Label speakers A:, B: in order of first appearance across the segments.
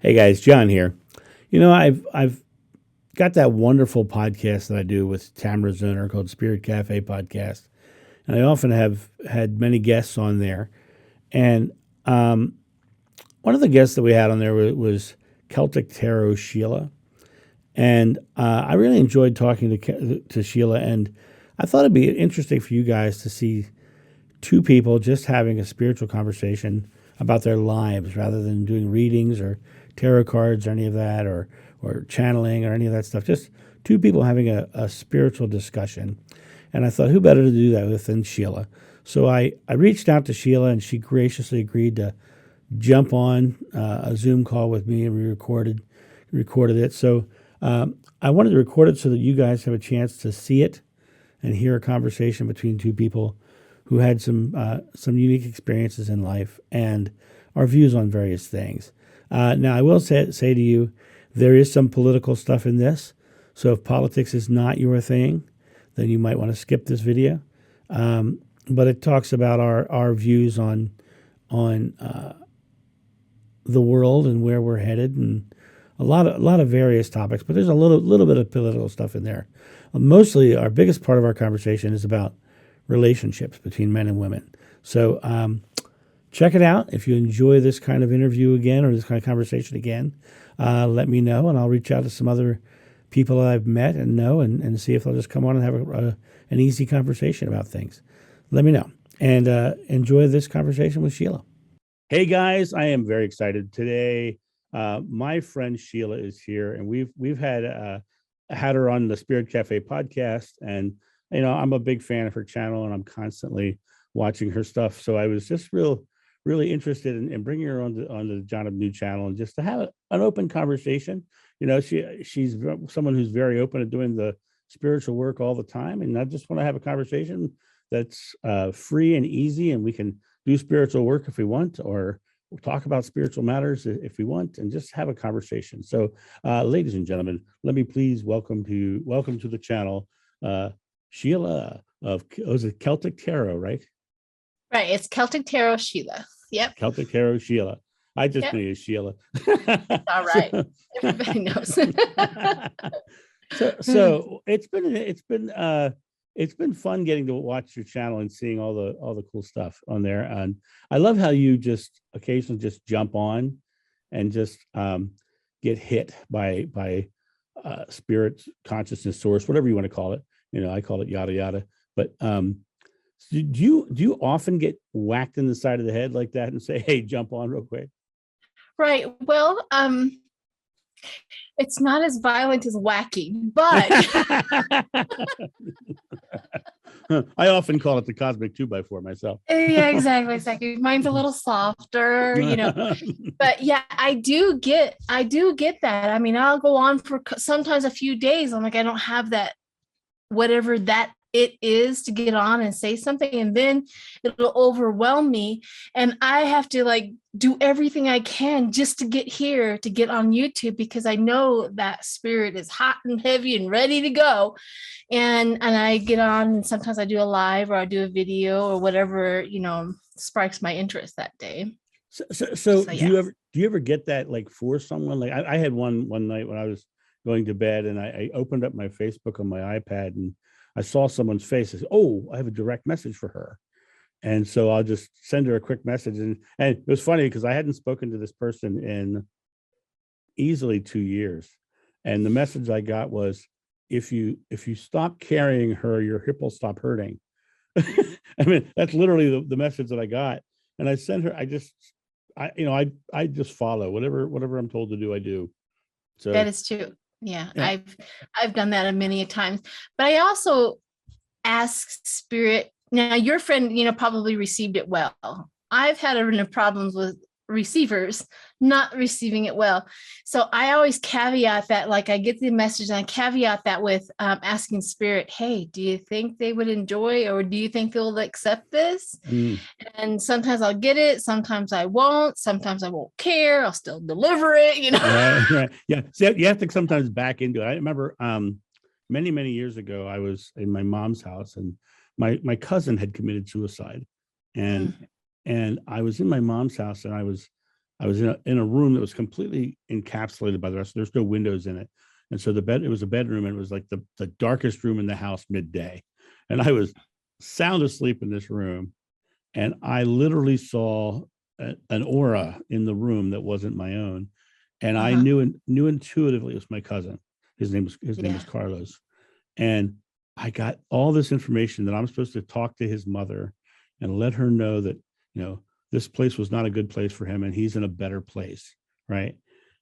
A: Hey guys, John here. I've got that wonderful podcast that I do with Tamara Zoner called Spirit Cafe Podcast, and I often have had many guests on there. And one of the guests that we had on there was Celtic Tarot Sheila, and I really enjoyed talking to Sheila. And I thought it'd be interesting for you guys to see two people just having a spiritual conversation about their lives rather than doing readings or tarot cards or any of that or channeling or any of that stuff. Just two people having a spiritual discussion. And I thought, who better to do that with than Sheila? So I reached out to Sheila, and she graciously agreed to jump on a Zoom call with me, and we recorded it. So I wanted to record it so that you guys have a chance to see it and hear a conversation between two people who had some unique experiences in life and our views on various things. Now, I will say to you, there is some political stuff in this. So if politics is not your thing, then you might want to skip this video. But it talks about our views on the world and where we're headed, and a lot of various topics. But there's a little bit of political stuff in there. Mostly, our biggest part of our conversation is about relationships between men and women. So check it out. If you enjoy this kind of interview again or this kind of conversation again, let me know, and I'll reach out to some other people that I've met and know and see if they'll just come on and have an easy conversation about things. Let me know. And enjoy this conversation with Sheila. Hey guys, I am very excited today. My friend Sheila is here, and we've had her on the Spirit Cafe podcast, and I'm a big fan of her channel, and I'm constantly watching her stuff. So I was just really interested in bringing her on the John of New channel, and just to have an open conversation. She's someone who's very open to doing the spiritual work all the time, and I just want to have a conversation that's free and easy, and we can do spiritual work if we want, or we'll talk about spiritual matters if we want, and just have a conversation. So, ladies and gentlemen, let me please welcome to the channel, Sheila of, was it Celtic Tarot, right?
B: Right. It's Celtic Tarot Sheila. Yep.
A: Celtic Tarot Sheila. I just knew you, Sheila.
B: All right. Everybody knows.
A: So it's been fun getting to watch your channel and seeing all the cool stuff on there. And I love how you just occasionally just jump on and just get hit by spirit, consciousness, source, whatever you want to call it. I call it yada yada. But do you often get whacked in the side of the head like that and say, "Hey, jump on real quick"?
B: Right. Well, it's not as violent as whacking, but
A: I often call it the cosmic 2x4 myself.
B: Yeah, exactly. Mine's a little softer, But yeah, I do get that. I mean, I'll go on for sometimes a few days. I'm like, I don't have that, whatever that it is, to get on and say something, and then it'll overwhelm me, and I have to do everything I can just to get on YouTube, because I know that spirit is hot and heavy and ready to go, and I get on, and sometimes I do a live or I do a video or whatever sparks my interest that day.
A: So yeah. Do you ever get that for someone? I had one night when I was going to bed, and I opened up my Facebook on my iPad, and I saw someone's face. I said, "Oh, I have a direct message for her." And so I'll just send her a quick message. And it was funny because I hadn't spoken to this person in easily 2 years. And the message I got was, if you stop carrying her, your hip will stop hurting. I mean, that's literally the message that I got. And I sent her, I just follow whatever I'm told to do, I do. So
B: that is true. Yeah. I've done that many times, but I also ask spirit. Now, your friend, probably received it well. I've had problems with receivers not receiving it well. So I always caveat that, I get the message and I caveat that with asking spirit, "Hey, do you think they would enjoy, or do you think they'll accept this?" And sometimes I'll get it. Sometimes I won't. Sometimes I won't care. I'll still deliver it,
A: Right. Yeah. So you have to sometimes back into it. I remember many years ago, I was in my mom's house, and my cousin had committed suicide, and I was in my mom's house, and I was I was in a room that was completely encapsulated by the rest. There's no windows in it. And so it was a bedroom, and it was like the darkest room in the house midday. And I was sound asleep in this room. And I literally saw an aura in the room that wasn't my own. And I knew intuitively it was my cousin. His name was Carlos. And I got all this information that I'm supposed to talk to his mother and let her know that, this place was not a good place for him and he's in a better place. Right.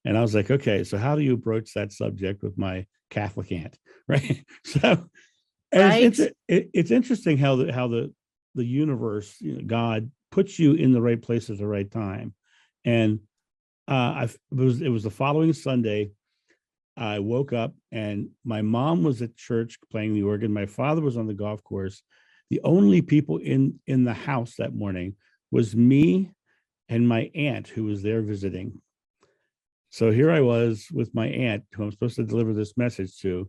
A: And I was like, okay, so how do you broach that subject with my Catholic aunt? Right. So it's interesting how the universe, God puts you in the right place at the right time. And it was the following Sunday. I woke up and my mom was at church playing the organ. My father was on the golf course. The only people in the house that morning was me and my aunt, who was there visiting. So here I was with my aunt, who I'm supposed to deliver this message to.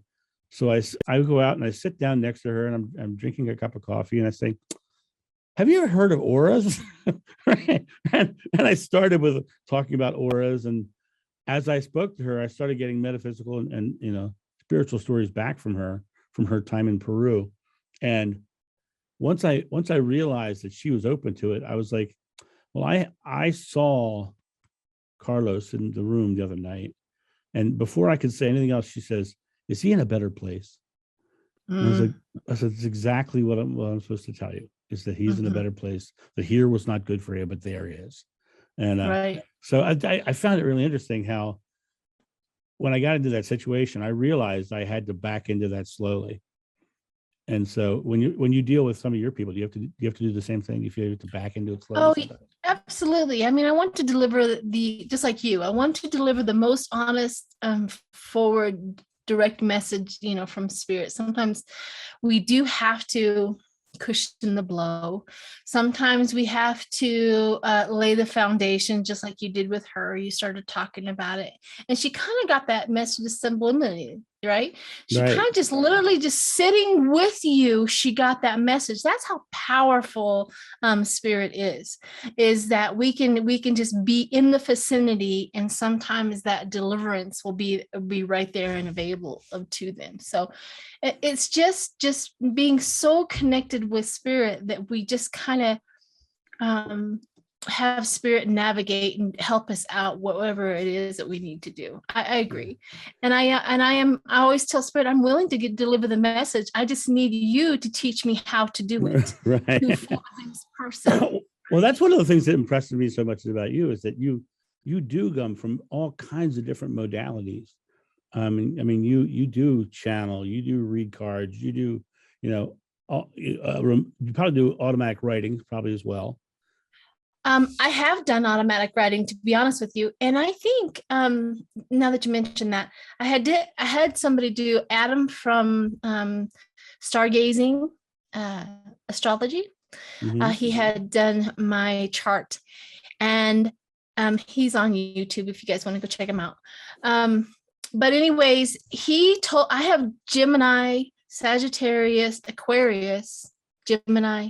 A: So I go out and I sit down next to her, and I'm drinking a cup of coffee, and I say, have you ever heard of auras? Right? And I started with talking about auras. And as I spoke to her, I started getting metaphysical and spiritual stories back from her time in Peru. And once I realized that she was open to it, I was like, well, I saw Carlos in the room the other night. And before I could say anything else, she says, is he in a better place? And I said, it's exactly what I'm supposed to tell you, is that he's in a better place, that here was not good for him, but there he is. And so I found it really interesting how when I got into that situation, I realized I had to back into that slowly. And so when you deal with some of your people, do you have to do the same thing? If you have to back into it slowly?
B: Oh, absolutely. I mean, I want to deliver just like you, I want to deliver the most honest, forward, direct message, from spirit. Sometimes we do have to cushion the blow. Sometimes we have to lay the foundation, just like you did with her. You started talking about it, and she kind of got that message of subliminally, right? She kind of just literally just sitting with you. She got that message. That's how powerful spirit is that we can just be in the vicinity, and sometimes that deliverance will be right there and available to them. So it's just being so connected with spirit that we just kind of have spirit navigate and help us out, whatever it is that we need to do. I agree. And I always tell spirit, I'm willing to deliver the message. I just need you to teach me how to do it.
A: Right.
B: For this person.
A: Well, that's one of the things that impresses me so much about you, is that you do come from all kinds of different modalities. I mean, you do channel, you do read cards, you do, you probably do automatic writing probably as well.
B: I have done automatic writing, to be honest with you. And I think now that you mentioned that, I had somebody do Adam from Stargazing Astrology. He had done my chart, and he's on YouTube if you guys want to go check him out. But anyways, I have Gemini, Sagittarius, Aquarius, Gemini.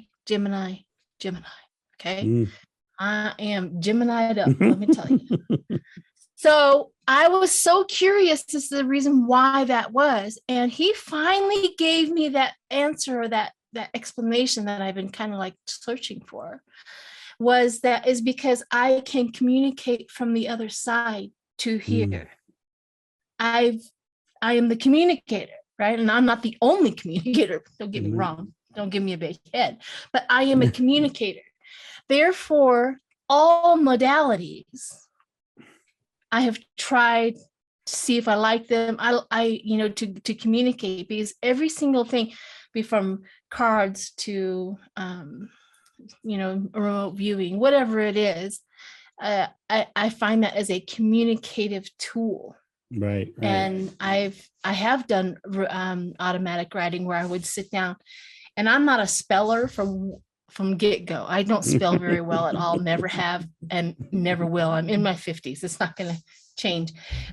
B: Okay. I am Gemini'd up, let me tell you. So I was so curious as to the reason why that was. And he finally gave me that answer, or that explanation that I've been kind of like searching for, is because I can communicate from the other side to here. I am the communicator, right? And I'm not the only communicator. Don't get me wrong. Don't give me a big head, but I am a communicator. Therefore, all modalities, I have tried to see if I like them. To communicate, because every single thing, be from cards to, remote viewing, whatever it is, I find that as a communicative tool.
A: Right.
B: And I have done automatic writing where I would sit down, and I'm not a speller from get-go. I don't spell very well at all, never have and never will. I'm in my 50s. It's not going to change.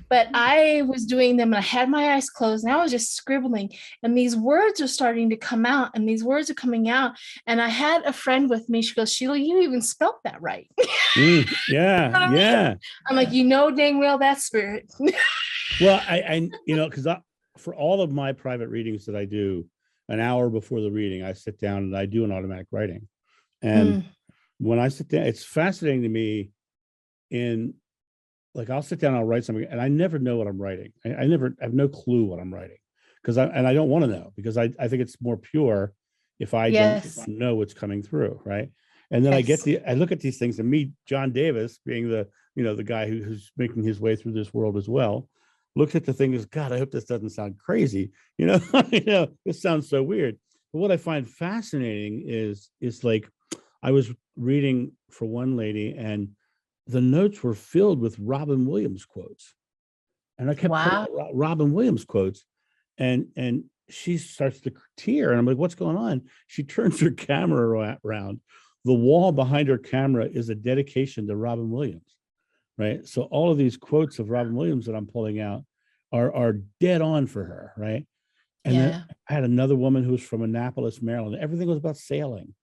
B: But I was doing them and I had my eyes closed and I was just scribbling, and these words are starting to come out, and these words are coming out. And I had a friend with me. She goes, Sheila, you even spelled that right.
A: Yeah. Yeah.
B: I'm like, dang well that's spirit.
A: Well, I because for all of my private readings that I do, an hour before the reading, I sit down and I do an automatic writing. And when I sit down, it's fascinating to me. I'll sit down, I'll write something, and I never know what I'm writing. I have no clue what I'm writing, because I don't want to know, because I think it's more pure if I don't know what's coming through, right? And then I look at these things, and me, John Davis, being the guy who's making his way through this world as well, looks at the thing as, God, I hope this doesn't sound crazy. This sounds so weird. But what I find fascinating is like, I was reading for one lady, and the notes were filled with Robin Williams quotes. And I kept putting Robin Williams quotes, and she starts to tear. And I'm like, what's going on? She turns her camera around. The wall behind her camera is a dedication to Robin Williams. Right. So all of these quotes of Robin Williams that I'm pulling out are dead on for her. Right. And then I had another woman who was from Annapolis, Maryland. Everything was about sailing.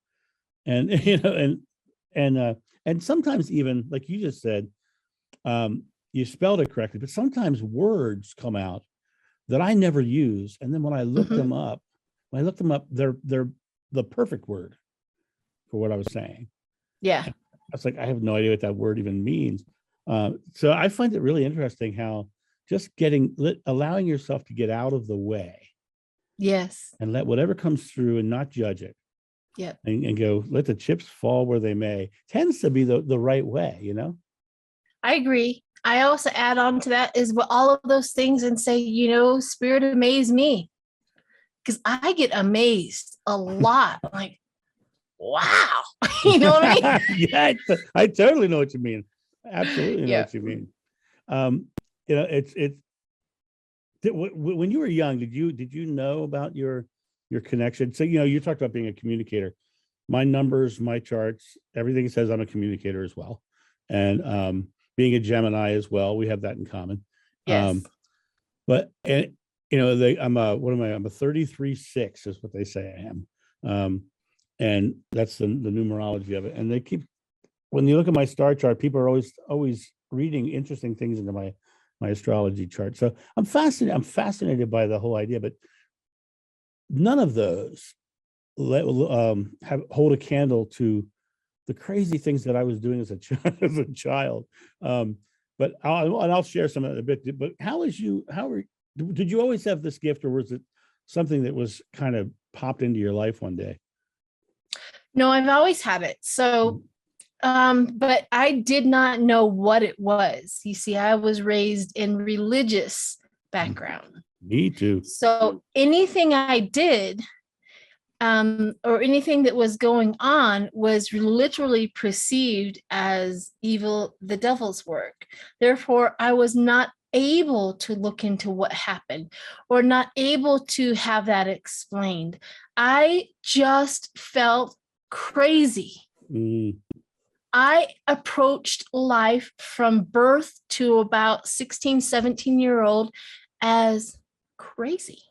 A: And, and sometimes, even like you just said, you spelled it correctly, but sometimes words come out that I never use. And then when I look them up, they're the perfect word for what I was saying.
B: Yeah.
A: I was like, I have no idea what that word even means. So I find it really interesting how just allowing yourself to get out of the way.
B: Yes.
A: And let whatever comes through and not judge it.
B: Yeah.
A: And go, let the chips fall where they may, tends to be the right way,
B: I agree. I also add on to that is all of those things and say, spirit amaze me. Because I get amazed a lot. Like, wow. You know what I mean?
A: Yeah, I totally know what you mean. Absolutely know what you mean. It's when you were young, did you know about your connection? So you talked about being a communicator. My numbers, my charts, everything says I'm a communicator as well, and being a Gemini as well, we have that in common.
B: Yes.
A: I'm a 33-6 is what they say I am, and that's the numerology of it. And they keep, when you look at my star chart, people are always reading interesting things into my astrology chart. So I'm fascinated by the whole idea, but none of those hold a candle to the crazy things that I was doing as a child. But I'll share some of it a bit. But did you always have this gift, or was it something that was kind of popped into your life one day?
B: No, I've always had it. So, but I did not know what it was. You see, I was raised in religious background.
A: Me too.
B: So anything I did, or anything that was going on was literally perceived as evil, the devil's work. Therefore, I was not able to look into what happened, or not able to have that explained. I just felt crazy. I approached life from birth to about 16, 17-year-old as crazy.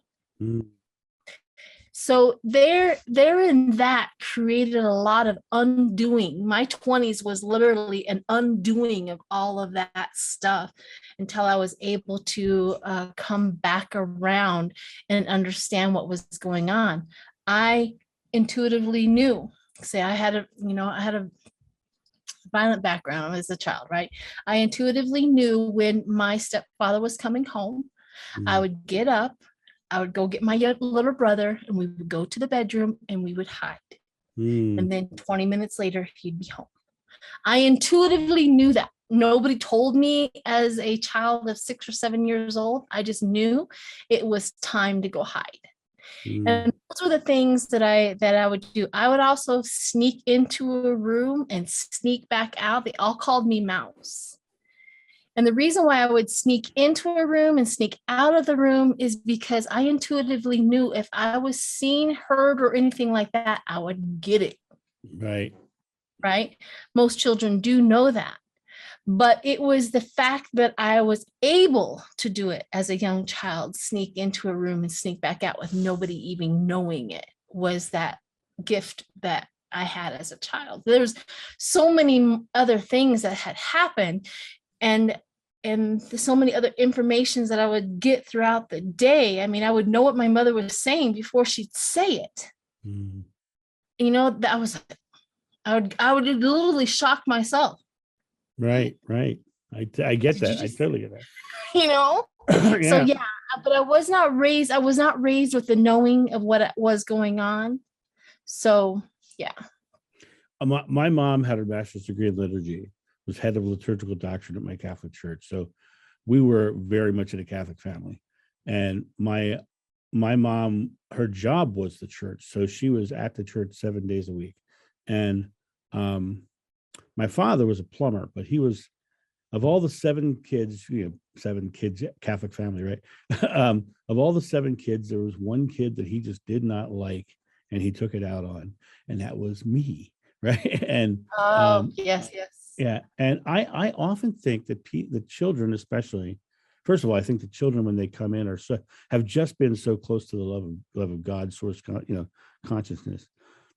B: So therein that created a lot of undoing. My 20s was literally an undoing of all of that stuff until I was able to come back around and understand what was going on. I intuitively knew. Say I had a violent background as a child, right? I intuitively knew when my stepfather was coming home. I would get up, I would go get my little brother, and we would go to the bedroom and we would hide. And then 20 minutes later, he'd be home. I intuitively knew that. Nobody told me as a child of 6 or 7 years old. I just knew it was time to go hide. And those were the things that I would do. I would also sneak into a room and sneak back out. They all called me Mouse. And the reason why I would sneak into a room and sneak out of the room is because I intuitively knew if I was seen, heard, or anything like that, I would get it.
A: Right.
B: right? Most children do know that. But it was the fact that I was able to do it as a young child, sneak into a room and sneak back out with nobody even knowing it, was that gift that I had as a child. There's so many other things that had happened, and so many other informations that I would get throughout the day. I mean, I would know what my mother was saying before she'd say it.
A: Mm.
B: You know, that was, I would literally shock myself.
A: Right. Right. I get
B: Did you
A: that. I
B: just,
A: totally get that.
B: you know? So
A: Yeah.
B: yeah, but I was not raised with the knowing of what was going on. So yeah.
A: My mom had a master's degree in liturgy, was head of liturgical doctrine at my Catholic church. So we were very much in a Catholic family. And my mom, her job was the church. So she was at the church 7 days a week. And my father was a plumber, but he was, of all the 7 kids, 7 kids, Catholic family, right? Of all the 7 kids, there was one kid that he just did not like, and he took it out on, and that was me, right? And
B: Oh, yes.
A: yeah, and I often think that the children, especially, first of all, I think the children when they come in have just been so close to the love of God, source, consciousness.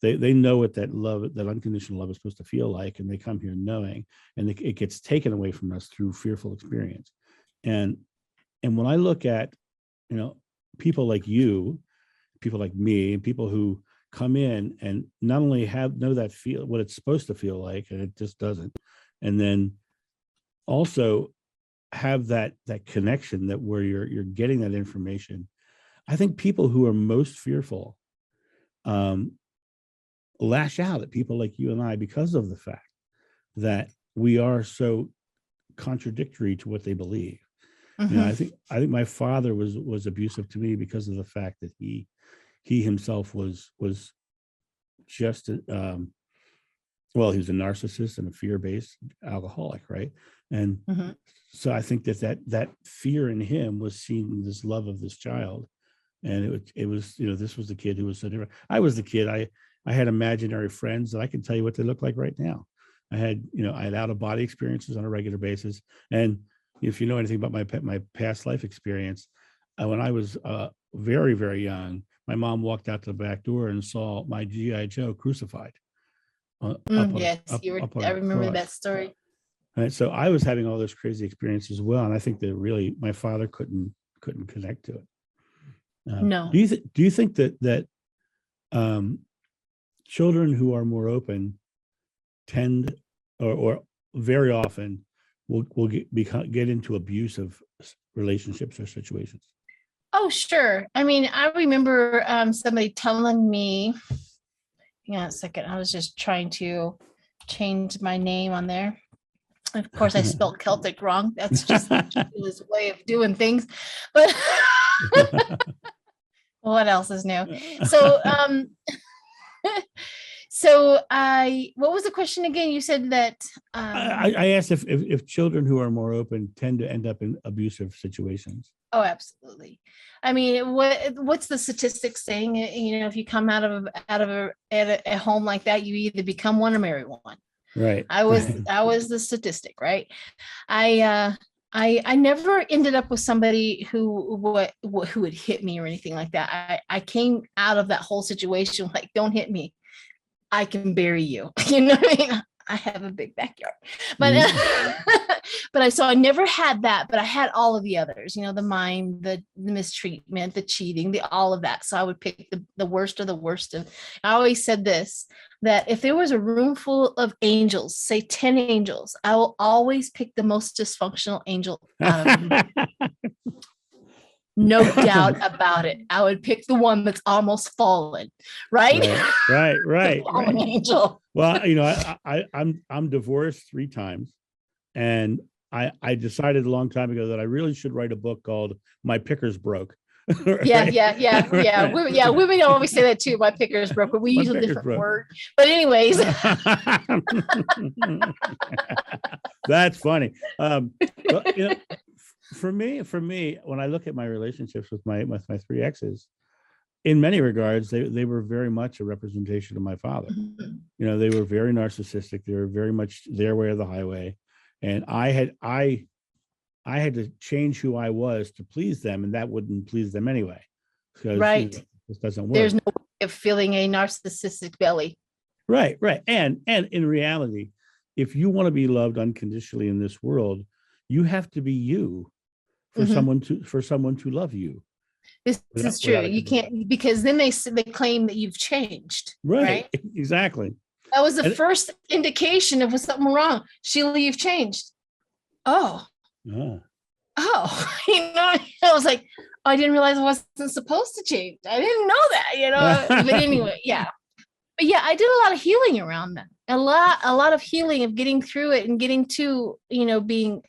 A: They know what that love, that unconditional love, is supposed to feel like, and they come here knowing, and it gets taken away from us through fearful experience. And when I look at, people like you, people like me, and people who come in and not only know that feel what it's supposed to feel like, and it just doesn't, and then also have that connection, that where you're getting that information. I think people who are most fearful lash out at people like you and I, because of the fact that we are so contradictory to what they believe.
B: Mm-hmm.
A: I think my father was abusive to me because of the fact that he himself was just well, he was a narcissist and a fear-based alcoholic, right? And
B: Mm-hmm.
A: so I think that fear in him was seeing this love of this child, and it was, this was the kid who was so different. I was the kid. I had imaginary friends that I can tell you what they look like right now. I had out of body experiences on a regular basis, and if you know anything about my past life experience, when I was very, very young, my mom walked out to the back door and saw my GI Joe crucified
B: Yes,
A: up on
B: I
A: a
B: remember
A: cross.
B: that story.
A: Right, so I was having all those crazy experiences as well, and I think that really my father couldn't connect to it.
B: No.
A: Do you think that children who are more open tend, or very often will get into abusive relationships or situations?
B: Oh, sure. I mean, I remember somebody telling me, hang on a second, I was just trying to change my name on there. Of course, I spelled Celtic wrong. That's just his way of doing things. But what else is new? So, what was the question again? You said that.
A: I asked if children who are more open tend to end up in abusive situations.
B: Oh, absolutely. I mean, what's the statistics saying? If you come out of a home like that, you either become one or marry one.
A: Right.
B: I was the statistic, right? I never ended up with somebody who would hit me or anything like that. I came out of that whole situation like, don't hit me, I can bury you. You know what I mean? I have a big backyard, but I never had that, but I had all of the others, the mime, the mistreatment, the cheating, all of that. So I would pick the worst of the worst. And I always said this, that if there was a room full of angels, say 10 angels, I will always pick the most dysfunctional angel out of them. No doubt about it. I would pick the one that's almost fallen, right?
A: Right.
B: Angel.
A: Well, I'm divorced 3 times, and I decided a long time ago that I really should write a book called "My Picker's Broke."
B: Right? Yeah. Women always say that too. My picker's broke, but we use a different word. But anyways,
A: that's funny. But, for me, when I look at my relationships with my 3 exes, in many regards, they were very much a representation of my father.
B: Mhm.
A: You know, they were very narcissistic. They were very much their way or the highway. And I had to change who I was to please them, and that wouldn't please them anyway, because
B: Right.
A: this doesn't work.
B: There's no way of filling a narcissistic belly.
A: Right. And in reality, if you want to be loved unconditionally in this world, you have to be you for someone to love you.
B: This is true. You can't, because then they claim that you've changed. Right.
A: Exactly.
B: That was the first indication of something wrong. Sheila, you've changed. Oh. I was like, oh, I didn't realize I wasn't supposed to change. I didn't know that, but anyway, yeah. But yeah, I did a lot of healing around that. A lot of healing of getting through it and getting to, being,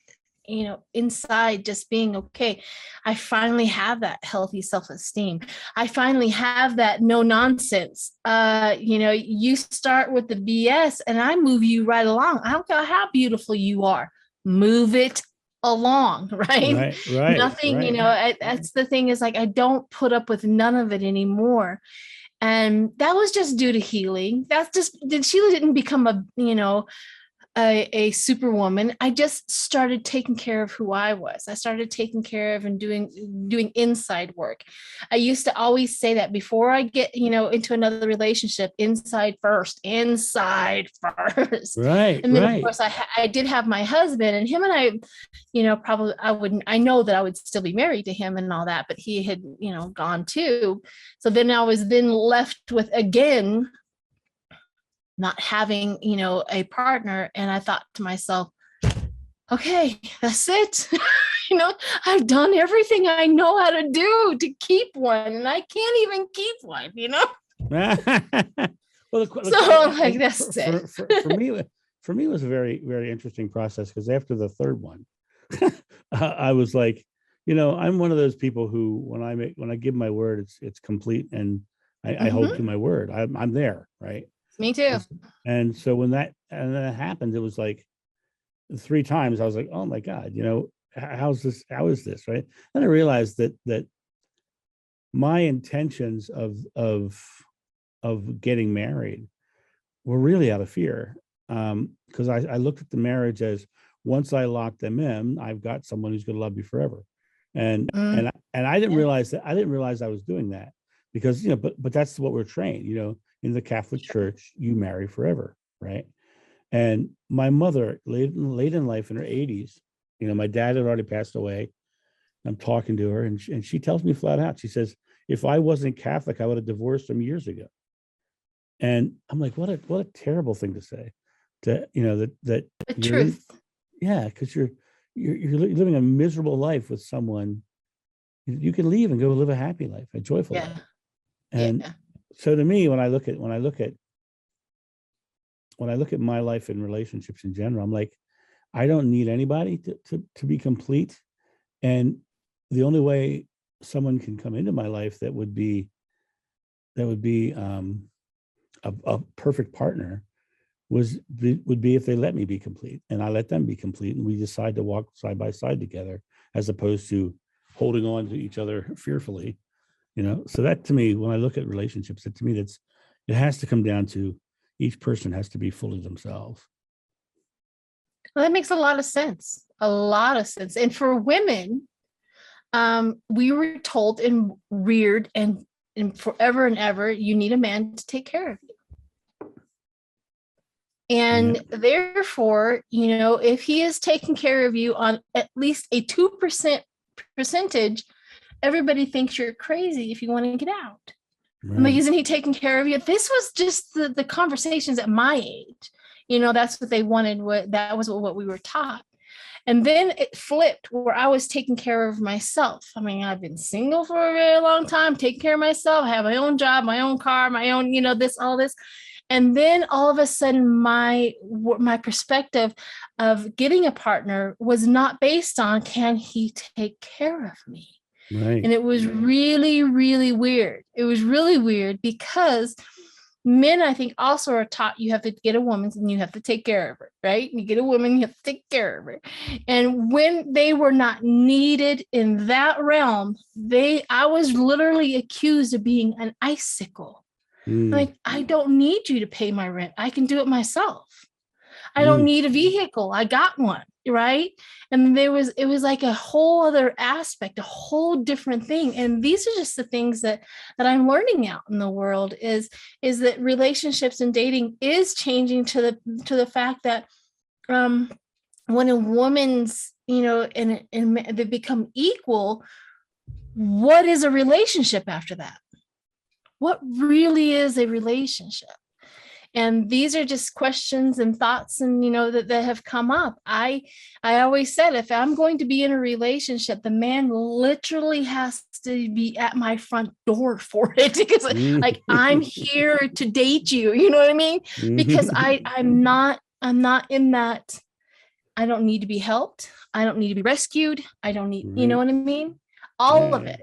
B: inside, just being okay. I finally have that healthy self-esteem. I finally have that no nonsense. You start with the BS and I move you right along. I don't care how beautiful you are. Move it along, right? Nothing, that's the thing, is like, I don't put up with none of it anymore. And that was just due to healing. Sheila didn't become a superwoman. I just started taking care of who I was. I started taking care of and doing inside work. I used to always say that before I get, into another relationship, inside first. Right. And then of course I did have my husband, and him and I, probably I know that I would still be married to him and all that, but he had, gone too. So then I was left with, again, not having, a partner. And I thought to myself, okay, that's it. I've done everything I know how to do to keep one, and I can't even keep one,
A: Well,
B: that's it.
A: For me, it was a very, very interesting process, because after the third one, I was like, I'm one of those people who, when I give my word, it's complete, and I hold to my word. I'm there, right?
B: Me too.
A: And so when that happened, it was like 3 times I was like, oh my God, how is this? Right. Then I realized that my intentions of getting married were really out of fear. Because I looked at the marriage as, once I lock them in, I've got someone who's going to love me forever. And I didn't realize that. I didn't realize I was doing that, because, but that's what we're trained, in the Catholic Church, you marry forever, right? And my mother, late in life, in her 80s, my dad had already passed away. I'm talking to her, and she tells me flat out, she says, if I wasn't Catholic, I would have divorced him years ago. And I'm like, what a terrible thing to say. That the
B: truth.
A: Because you're living a miserable life with someone. You can leave and go live a happy life, a joyful life. And so to me, when I look at my life and relationships in general, I'm like, I don't need anybody to be complete. And the only way someone can come into my life that would be a perfect partner would be if they let me be complete, and I let them be complete, and we decide to walk side by side together, as opposed to holding on to each other fearfully. So that, to me, when I look at relationships, it has to come down to, each person has to be fully themselves.
B: Well, that makes a lot of sense. And for women, we were told and reared, and forever and ever, you need a man to take care of you. And therefore, if he is taking care of you on at least a 2% percentage, everybody thinks you're crazy if you want to get out. Right. I'm like, isn't he taking care of you? This was just the conversations at my age. That's what they wanted. That was what we were taught. And then it flipped, where I was taking care of myself. I mean, I've been single for a very long time, taking care of myself. I have my own job, my own car, my own, all this. And then all of a sudden, my perspective of getting a partner was not based on, can he take care of me? Right. And it was really, really weird. It was really weird, because Men, I think, also are taught you have to get a woman and you have to take care of her, right? You get a woman, you have to take care of her. And when they were not needed in that realm, I was literally accused of being an icicle. Like, I don't need you to pay my rent. I can do it myself. I don't need a vehicle. I got one, right? And it was like a whole other aspect, a whole different thing. And these are just the things that I'm learning out in the world is that relationships and dating is changing to the fact that when a woman's, and they become equal, what is a relationship after that? What really is a relationship? And these are just questions and thoughts and, that have come up. I always said, if I'm going to be in a relationship, the man literally has to be at my front door for it, because like, I'm here to date you. You know what I mean? Because I'm not in that. I don't need to be helped. I don't need to be rescued. I don't need, you know what I mean? All of it.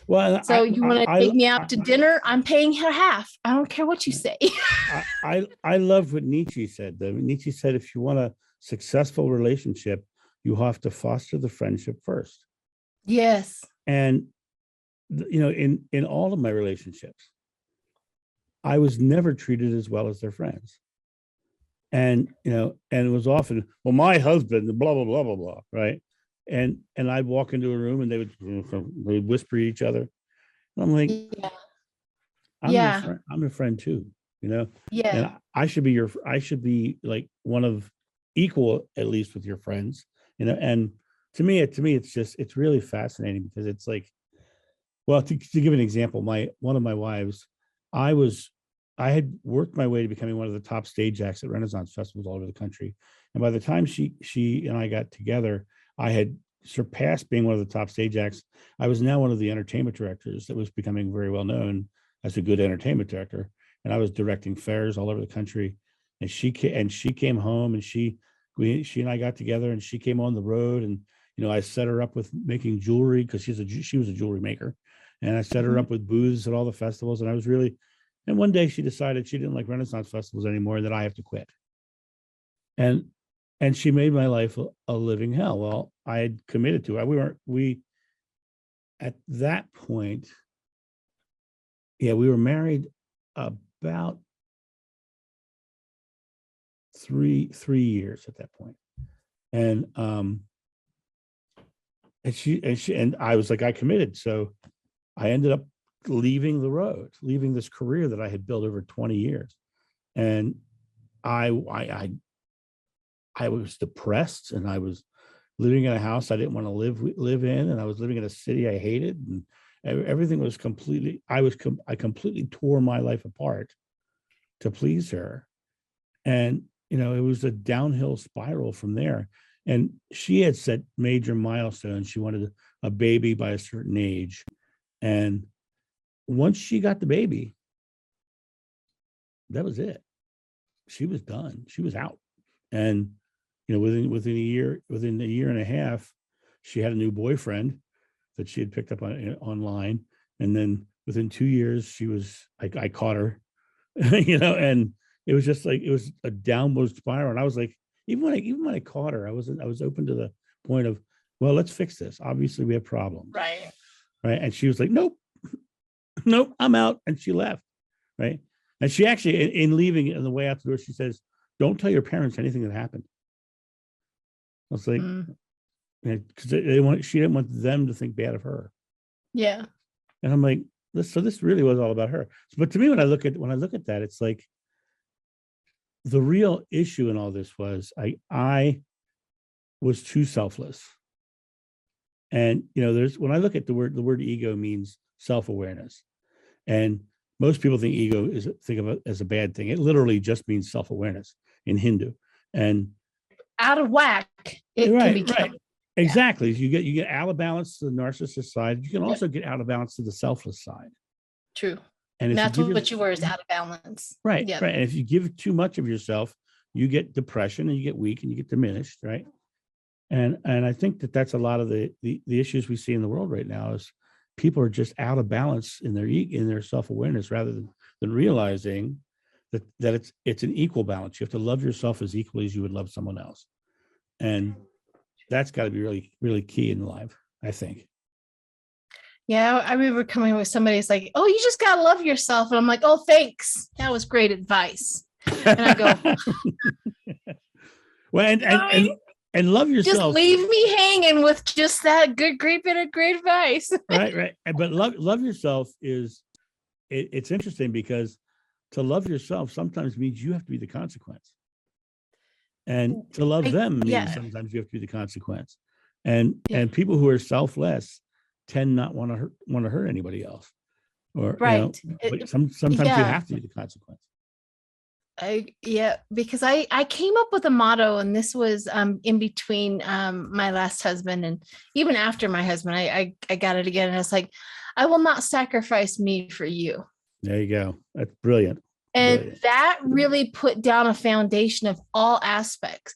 A: Well,
B: so you want to take me out to dinner? I'm paying her half. I don't care what you say.
A: I love what Nietzsche said, though. Nietzsche said, if you want a successful relationship, you have to foster the friendship first.
B: Yes.
A: And, in all of my relationships, I was never treated as well as their friends. And, and it was often, well, my husband, blah, blah, blah, blah, blah, right? And I'd walk into a room and they'd whisper to each other. And I'm like, I'm your friend. I'm a friend too, Yeah. And I should be like one of equal, at least, with your friends, and to me, it's really fascinating, because it's like, well, to give an example, one of my wives, I had worked my way to becoming one of the top stage acts at Renaissance festivals all over the country. And by the time she and I got together, I had surpassed being one of the top stage acts. I was now one of the entertainment directors that was becoming very well known as a good entertainment director. And I was directing fairs all over the country. And she came home, and she and I got together, and she came on the road, and I set her up with making jewelry, because she was a jewelry maker, and I set her up with booths at all the festivals. And one day she decided she didn't like Renaissance festivals anymore, and that I have to quit. And she made my life a living hell. Well, I had committed to it. We at that point, we were married about three years at that point. And I was like, I committed. So I ended up leaving this career that I had built over 20 years. And I was depressed, and I was living in a house I didn't want to live in, and I was living in a city I hated, and everything was completely. I completely tore my life apart to please her, and it was a downhill spiral from there. And she had set major milestones. She wanted a baby by a certain age, and once she got the baby, that was it. She was done. She was out, and within a year and a half, she had a new boyfriend that she had picked up online. And then within 2 years, I caught her, and it was just like, it was a downward spiral. And I was like, even when I caught her, I was open to the point of, well, let's fix this. Obviously we have problems.
B: Right.
A: Right. And she was like, nope, I'm out. And she left. Right. And she actually, in leaving, on the way out the door, she says, don't tell your parents anything that happened. I was like, because she didn't want them to think bad of her.
B: Yeah.
A: And I'm like, this really was all about her. But to me, when I look at that, it's like, the real issue in all this was I was too selfless. And when I look at the word ego means self-awareness. And most people think of it as a bad thing. It literally just means self-awareness in Hindu. And
B: out of whack, it can become.
A: Right. Exactly. You get out of balance to the narcissist side. You can also get out of balance to the selfless side.
B: True.
A: And
B: that's what you were, is out of balance.
A: Right. Yep. Right. And if you give too much of yourself, you get depression, and you get weak, and you get diminished. Right. And I think that's a lot of the issues we see in the world right now, is people are just out of balance in their self-awareness, rather than than realizing that it's an equal balance. You have to love yourself as equally as you would love someone else. And that's got to be really, really key in life, I think.
B: Yeah, I remember coming with somebody's like, "Oh, you just gotta love yourself," and I'm like, "Oh, thanks. That was great advice." And I go,
A: well, and love yourself.
B: Just leave me hanging with just that great bit of great advice.
A: Right. But love yourself it's interesting because to love yourself sometimes means you have to be the consequence. And to love them means sometimes you have to be the consequence. And people who are selfless tend not want to hurt anybody else. Or but sometimes you have to be the consequence.
B: Because I came up with a motto, and this was in between my last husband and even after my husband, I got it again, and it's like, I will not sacrifice me for you.
A: There you go. That's brilliant.
B: And that really put down a foundation of all aspects.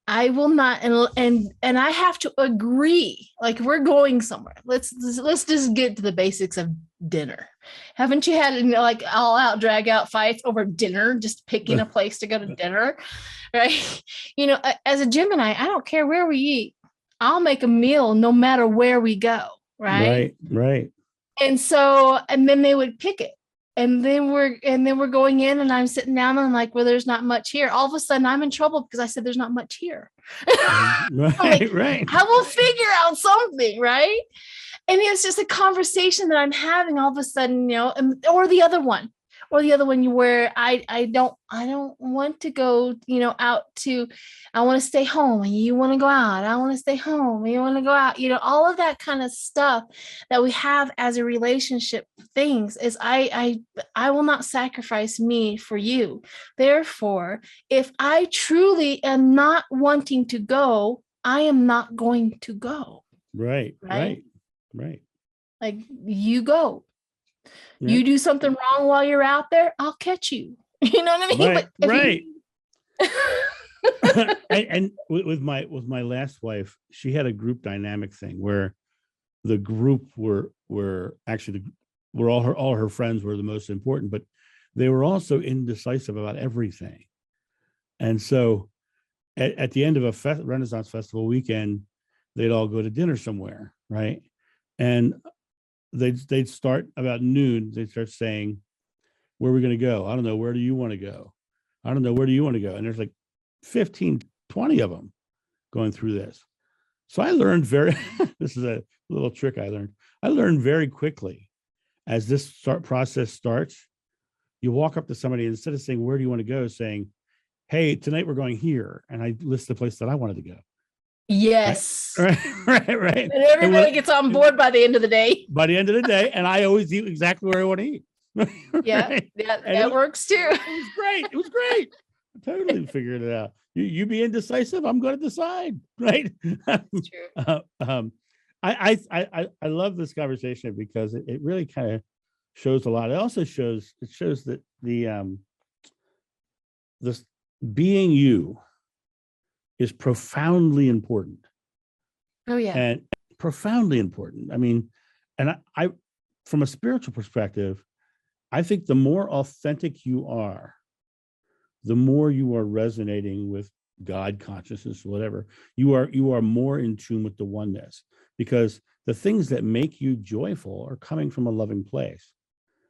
B: I will not, and I have to agree. Like, we're going somewhere. Let's just get to the basics of dinner. Haven't you had like all out drag out fights over dinner, just picking a place to go to dinner, right? As a Gemini, I don't care where we eat. I'll make a meal no matter where we go, right?
A: Right.
B: And so, and then they would pick it. And then we're going in, and I'm sitting down, and I'm like, well, there's not much here. All of a sudden I'm in trouble because I said there's not much here.
A: Right.
B: I will figure out something, right? And it's just a conversation that I'm having all of a sudden, or the other one where I don't want to go, out to, I want to stay home and you want to go out. I want to stay home and you want to go out. All of that kind of stuff that we have as a relationship things is I will not sacrifice me for you. Therefore, if I truly am not wanting to go, I am not going to go.
A: Right.
B: Like, you go. Right. You do something wrong while you're out there, I'll catch you. You know what I mean?
A: Right. and with my last wife, she had a group dynamic thing where the group were actually where all her friends were the most important, but they were also indecisive about everything. And so at the end of a Renaissance Festival weekend, they'd all go to dinner somewhere, right? And they'd start about noon. They'd start saying, where are we going to go? I don't know. Where do you want to go? I don't know. Where do you want to go? And there's like 15, 20 of them going through this. So I learned this is a little trick I learned. I learned very quickly as this process starts, you walk up to somebody, instead of saying, where do you want to go? Saying, hey, tonight we're going here. And I list the place that I wanted to go.
B: Yes.
A: Right.
B: And everybody gets on board by the end of the day.
A: And I always eat exactly where I want to eat.
B: Yeah,
A: right?
B: that works too.
A: It was great. I totally figured it out. You be indecisive, I'm going to decide. Right.
B: That's true.
A: I love this conversation because it really kind of shows a lot. It also shows that this being you is profoundly important.
B: Oh yeah.
A: And profoundly important. I mean, and I from a spiritual perspective, I think the more authentic you are, the more you are resonating with God consciousness, whatever. You are more in tune with the oneness, because the things that make you joyful are coming from a loving place.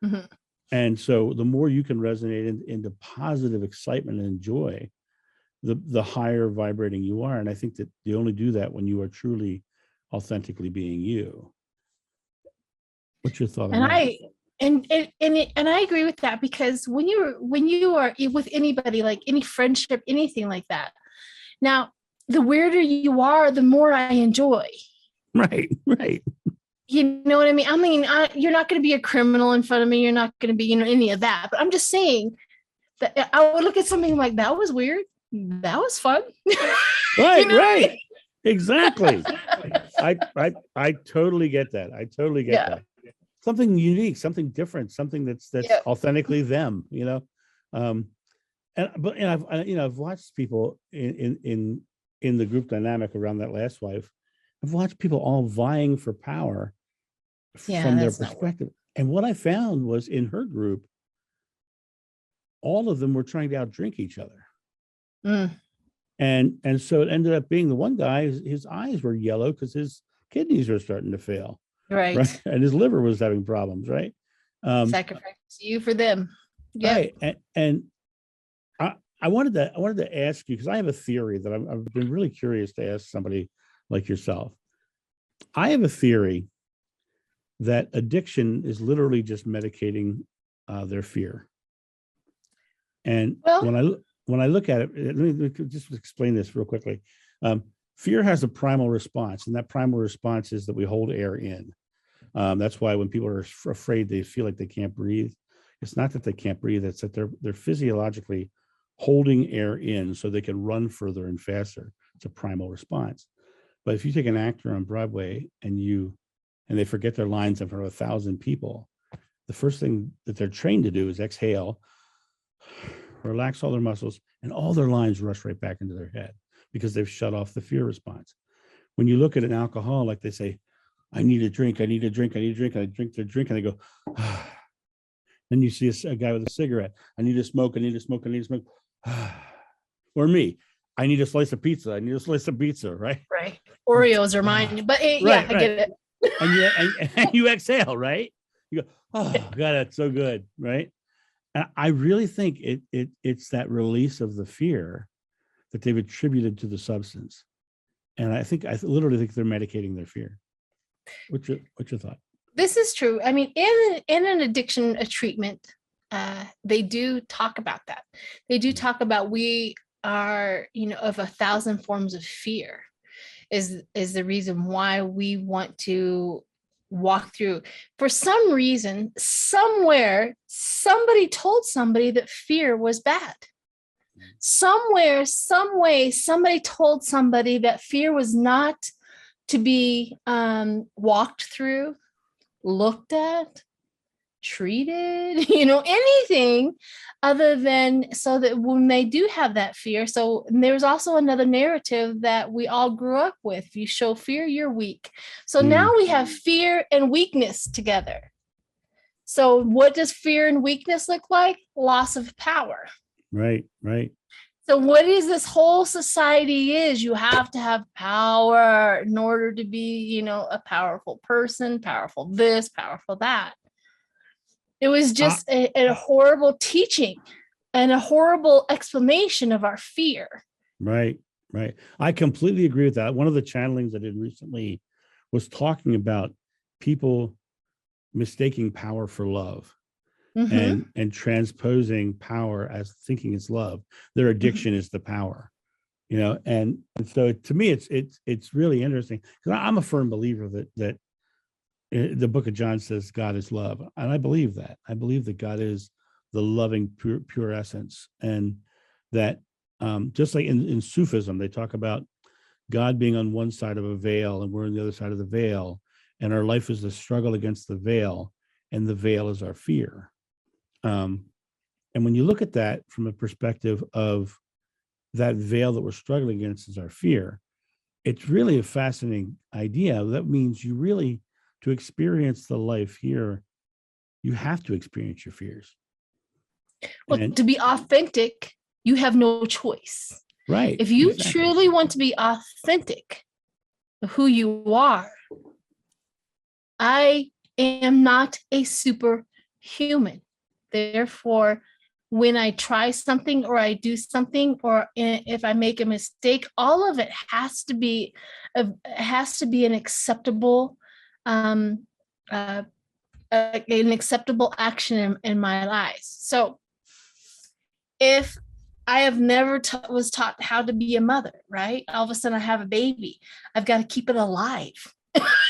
A: Mm-hmm. And so the more you can resonate into positive excitement and joy, the higher vibrating you are. And I think that you only do that when you are truly authentically being you. What's your thought on that?
B: And I agree with that, because when you are with anybody, like any friendship, anything like that, now the weirder you are, the more I enjoy.
A: Right.
B: You know what I mean? You're not going to be a criminal in front of me. You're not going to be, any of that. But I'm just saying that I would look at something like, that was weird. That was fun.
A: Right. Right. Exactly. I totly get that. I totally get that. Something unique, something different, something that's authentically them, and I've watched people in the group dynamic around that last wife. I've watched people all vying for power from their perspective. And what I found was, in her group, all of them were trying to outdrink each other.
B: Mm.
A: And so it ended up being the one guy, his eyes were yellow because his kidneys were starting to fail.
B: Right.
A: And his liver was having problems, right?
B: Sacrifice you for them.
A: Yep. Right. And I wanted to ask you, because I have a theory that I've been really curious to ask somebody like yourself. I have a theory that addiction is literally just medicating their fear. And when I look at it, let me just explain this real quickly. Fear has a primal response, and that primal response is that we hold air in. That's why when people are afraid, they feel like they can't breathe. It's not that they can't breathe; it's that they're physiologically holding air in so they can run further and faster. It's a primal response. But if you take an actor on Broadway and they forget their lines in front of 1,000 people, the first thing that they're trained to do is exhale, relax all their muscles, and all their lines rush right back into their head because they've shut off the fear response. When you look at an alcoholic, they say, I need a drink, I need a drink, I need a drink, and I drink their drink, and they go, ah. Then you see a guy with a cigarette, I need to smoke, I need to smoke, I need to smoke. Or me, I need a slice of pizza, I need a slice of pizza, right?
B: Right. Oreos are mine, but I get
A: it. And you exhale, right? You go, oh God, that's so good, right? And I really think it's that release of the fear that they've attributed to the substance. And I literally think they're medicating their fear. What's your thought?
B: This is true. I mean, in an addiction treatment, they do talk about that. They do talk about we are, of 1,000 forms of fear is the reason why we want to walk through. For some reason, somewhere, somebody told somebody that fear was bad. Somewhere, some way, somebody told somebody that fear was not to be walked through, looked at, treated, anything other than so that when they do have that fear. So there's also another narrative that we all grew up with. If you show fear, you're weak. So now we have fear and weakness together. So what does fear and weakness look like? Loss of power.
A: Right.
B: So what is this whole society is you have to have power in order to be, a powerful person, powerful this, powerful that. It was just a horrible teaching and a horrible explanation of our fear. Right.
A: I completely agree with that. One of the channelings I did recently was talking about people mistaking power for love. And transposing power as thinking is love. Their addiction is the power, and so to me, it's really interesting because I'm a firm believer that the book of John says God is love. And I believe that. I believe that God is the loving, pure essence. And that just like in Sufism, they talk about God being on one side of a veil and we're on the other side of the veil. And our life is a struggle against the veil, and the veil is our fear. And when you look at that from a perspective of that veil that we're struggling against is our fear, it's really a fascinating idea. That means you really, to experience the life here, you have to experience your fears.
B: Well, to be authentic, you have no choice.
A: Right.
B: If you truly want to be authentic of who you are, I am not a superhuman. Therefore, when I try something or I do something, or if I make a mistake, all of it has to be an acceptable, an acceptable action in my eyes. So, if I have never was taught how to be a mother, right? All of a sudden, I have a baby. I've got to keep it alive.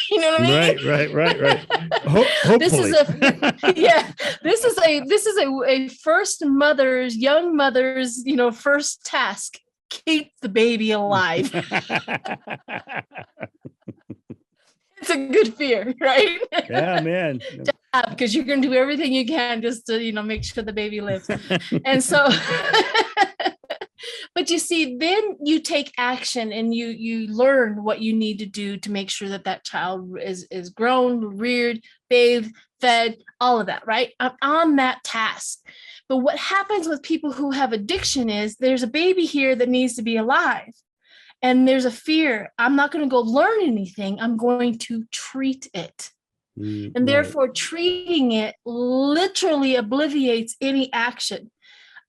B: You know what I
A: mean? Right. Hopefully.
B: This is a first mother's, young mother's, first task. Keep the baby alive. It's a good fear, right?
A: Yeah, man.
B: Because you're going to do everything you can just to, make sure the baby lives. And so, but But you see, then you take action and you learn what you need to do to make sure that that child is grown, reared, bathed, fed, all of that, right? I'm on that task. But what happens with people who have addiction is there's a baby here that needs to be alive. And there's a fear. I'm not going to go learn anything. I'm going to treat it. And
A: right.
B: therefore, treating it literally obliviates any action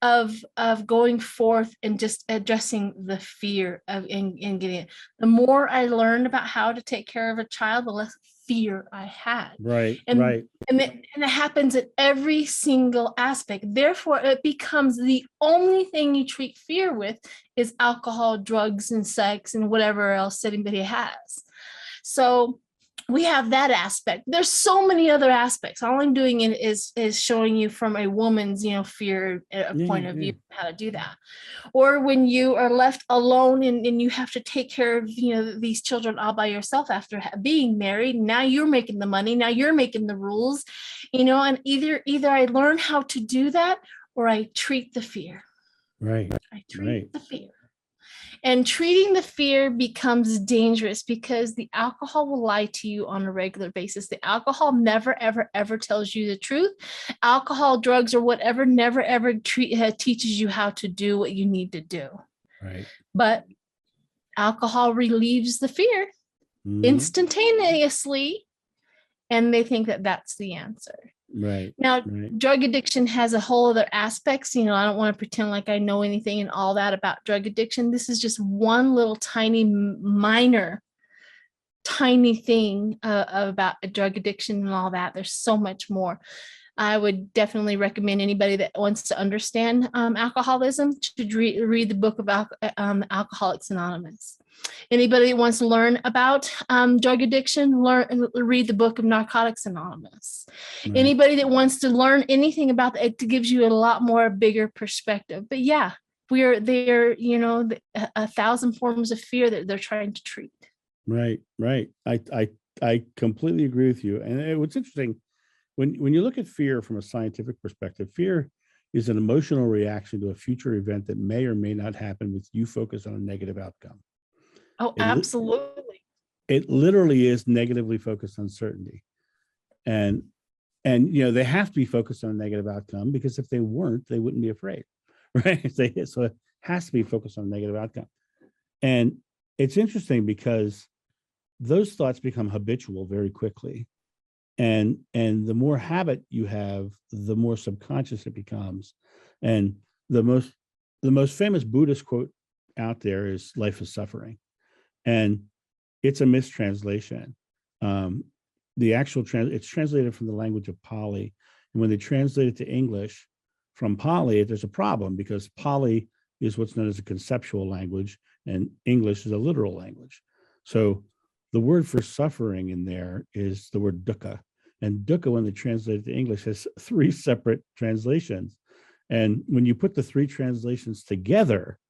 B: of going forth and just addressing the fear of and getting it. The more I learned about how to take care of a child, the less fear I had.
A: Right.
B: And
A: Right.
B: and it happens at every single aspect. Therefore, it becomes the only thing you treat fear with is alcohol, drugs, and sex, and whatever else anybody has. So we have that aspect. There's so many other aspects. All I'm doing is showing you from a woman's, fear point of view how to do that. Or when you are left alone and you have to take care of, these children all by yourself after being married. Now you're making the money. Now you're making the rules, and either I learn how to do that or I treat the fear.
A: Right.
B: I treat the fear. And treating the fear becomes dangerous because the alcohol will lie to you on a regular basis. The alcohol never, ever, ever tells you the truth. Alcohol, drugs, or whatever never, ever teaches you how to do what you need to do.
A: Right.
B: But alcohol relieves the fear instantaneously, and they think that that's the answer.
A: Right.
B: Now,
A: right.
B: Drug addiction has a whole other aspects. I don't want to pretend like I know anything and all that about drug addiction. This is just one little tiny, minor, tiny thing about a drug addiction and all that. There's so much more. I would definitely recommend anybody that wants to understand alcoholism to read the book of Alcoholics Anonymous. Anybody that wants to learn about drug addiction, read the book of Narcotics Anonymous. Right. Anybody that wants to learn anything about it gives you a lot more bigger perspective. But yeah, they're 1,000 forms of fear that they're trying to treat.
A: Right. I completely agree with you. And what's interesting, when you look at fear from a scientific perspective, fear is an emotional reaction to a future event that may or may not happen with you focused on a negative outcome.
B: Oh, absolutely.
A: It literally is negatively focused uncertainty. And they have to be focused on a negative outcome because if they weren't, they wouldn't be afraid, right? So it has to be focused on a negative outcome. And it's interesting because those thoughts become habitual very quickly. And the more habit you have, the more subconscious it becomes. And the most famous Buddhist quote out there is "Life is suffering," and it's a mistranslation. The actual it's translated from the language of Pali, and when they translate it to English from Pali, there's a problem because Pali is what's known as a conceptual language, and English is a literal language. So the word for suffering in there is the word dukkha. And dukkha, when they translate it to English, has 3 separate translations. And when you put the 3 translations together,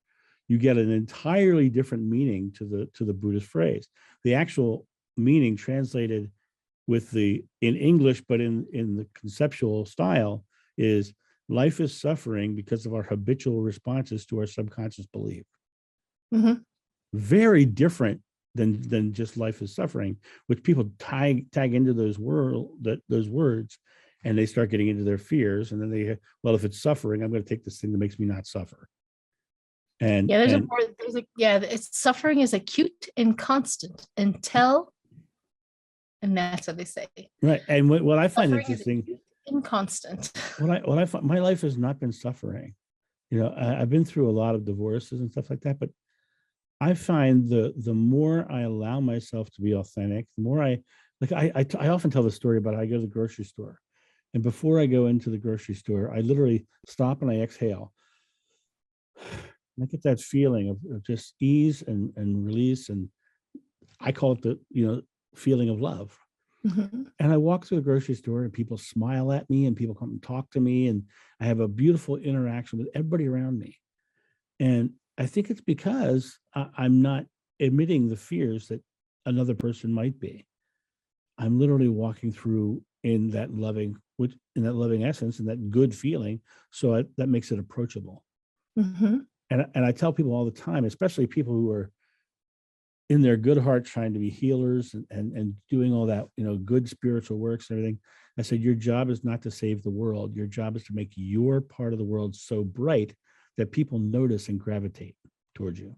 A: you get an entirely different meaning to the Buddhist phrase. The actual meaning translated in English, but in the conceptual style, is life is suffering because of our habitual responses to our subconscious belief. Mm-hmm. Very different than just life is suffering, which people tag into those words, and they start getting into their fears, and then if it's suffering, I'm going to take this thing that makes me not suffer. And
B: it's suffering is acute and constant until, and that's what they say.
A: Right. And what I find interesting,
B: and constant.
A: What I find, my life has not been suffering. I've been through a lot of divorces and stuff like that, but I find the more I allow myself to be authentic, the more I often tell the story about how I go to the grocery store, and before I go into the grocery store, I literally stop and I exhale. And I get that feeling of just ease and release, and I call it the feeling of love. Mm-hmm. And I walk through the grocery store, and people smile at me, and people come and talk to me, and I have a beautiful interaction with everybody around me. And I think it's because I'm not admitting the fears that another person might be. I'm literally walking through in that loving essence and that good feeling. So that makes it approachable. Mm-hmm. and I tell people all the time, especially people who are in their good heart trying to be healers and doing all that, good spiritual works and everything. I said, your job is not to save the world. Your job is to make your part of the world so bright that people notice and gravitate towards you.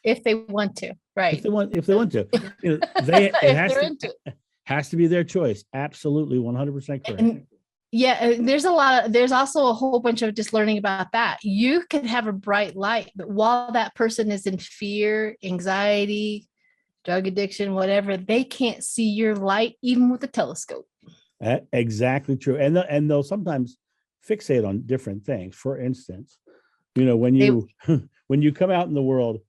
B: If they want to, right?
A: If they want to, it has to be their choice. Absolutely, 100% correct.
B: And there's also a whole bunch of just learning about that. You can have a bright light, but while that person is in fear, anxiety, drug addiction, whatever, they can't see your light even with a telescope.
A: Exactly true. And they'll sometimes fixate on different things. For instance, when you come out in the world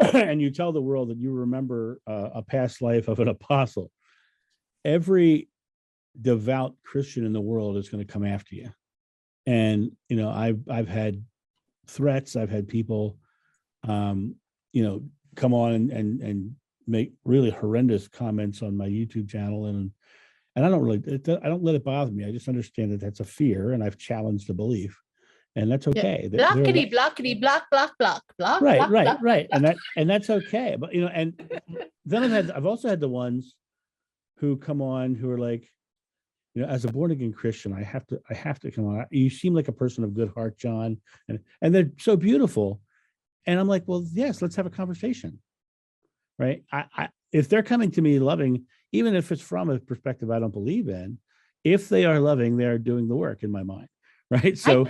A: and you tell the world that you remember a past life of an apostle, every devout Christian in the world is going to come after you. And I've had threats. I've had people come on and make really horrendous comments on my YouTube channel, and I don't let it bother me. I just understand that that's a fear, and I've challenged the belief, and that's okay.
B: Blockity, blockity, block, block, block, block.
A: Right,
B: block,
A: right,
B: block.
A: right, and that's okay. But and then I've also had the ones who come on who are like, as a born again Christian, I have to come on. You seem like a person of good heart, John, and they're so beautiful, and I'm like, well, yes, let's have a conversation, right? If they're coming to me loving, even if it's from a perspective I don't believe in, if they are loving, they are doing the work in my mind, right? So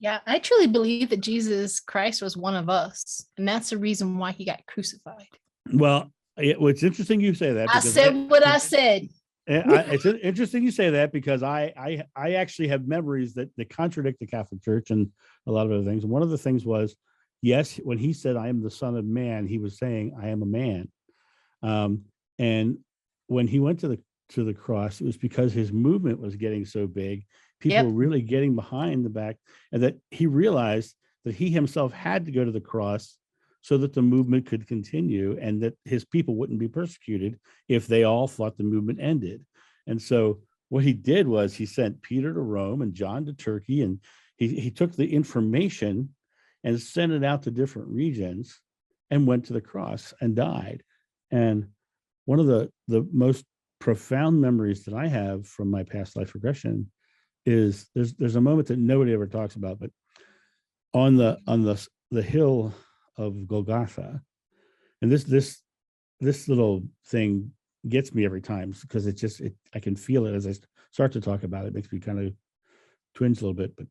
B: I truly believe that Jesus Christ was one of us, and that's the reason why he got crucified.
A: Well, it's interesting you say that.
B: I said what I said.
A: It's interesting you say that, because I actually have memories that contradict the Catholic Church and a lot of other things. And one of the things was, yes, when he said, I am the Son of Man, he was saying, I am a man. And when he went to the cross, it was because his movement was getting so big. People were really getting behind the back, and that he realized that he himself had to go to the cross so that the movement could continue, and that his people wouldn't be persecuted if they all thought the movement ended. And so what he did was he sent Peter to Rome and John to Turkey, and he took the information and sent it out to different regions and went to the cross and died. And one of the most profound memories that I have from my past life regression is there's a moment that nobody ever talks about, but on the hill of Golgotha, and this little thing gets me every time, because I can feel it as I start to talk about it. It makes me kind of twinge a little bit. But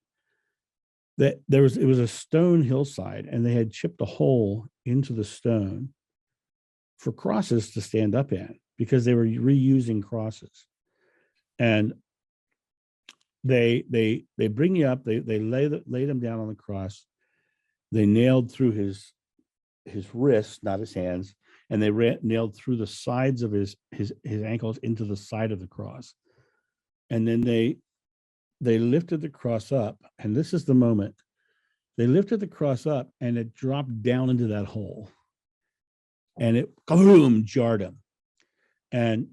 A: that it was a stone hillside, and they had chipped a hole into the stone for crosses to stand up in, because they were reusing crosses. And they bring you up, they lay them down on the cross. They nailed through his wrists, not his hands, and they nailed through the sides of his ankles into the side of the cross. And then they lifted the cross up, and this is the moment. They lifted the cross up, and it dropped down into that hole, and it boom jarred him. And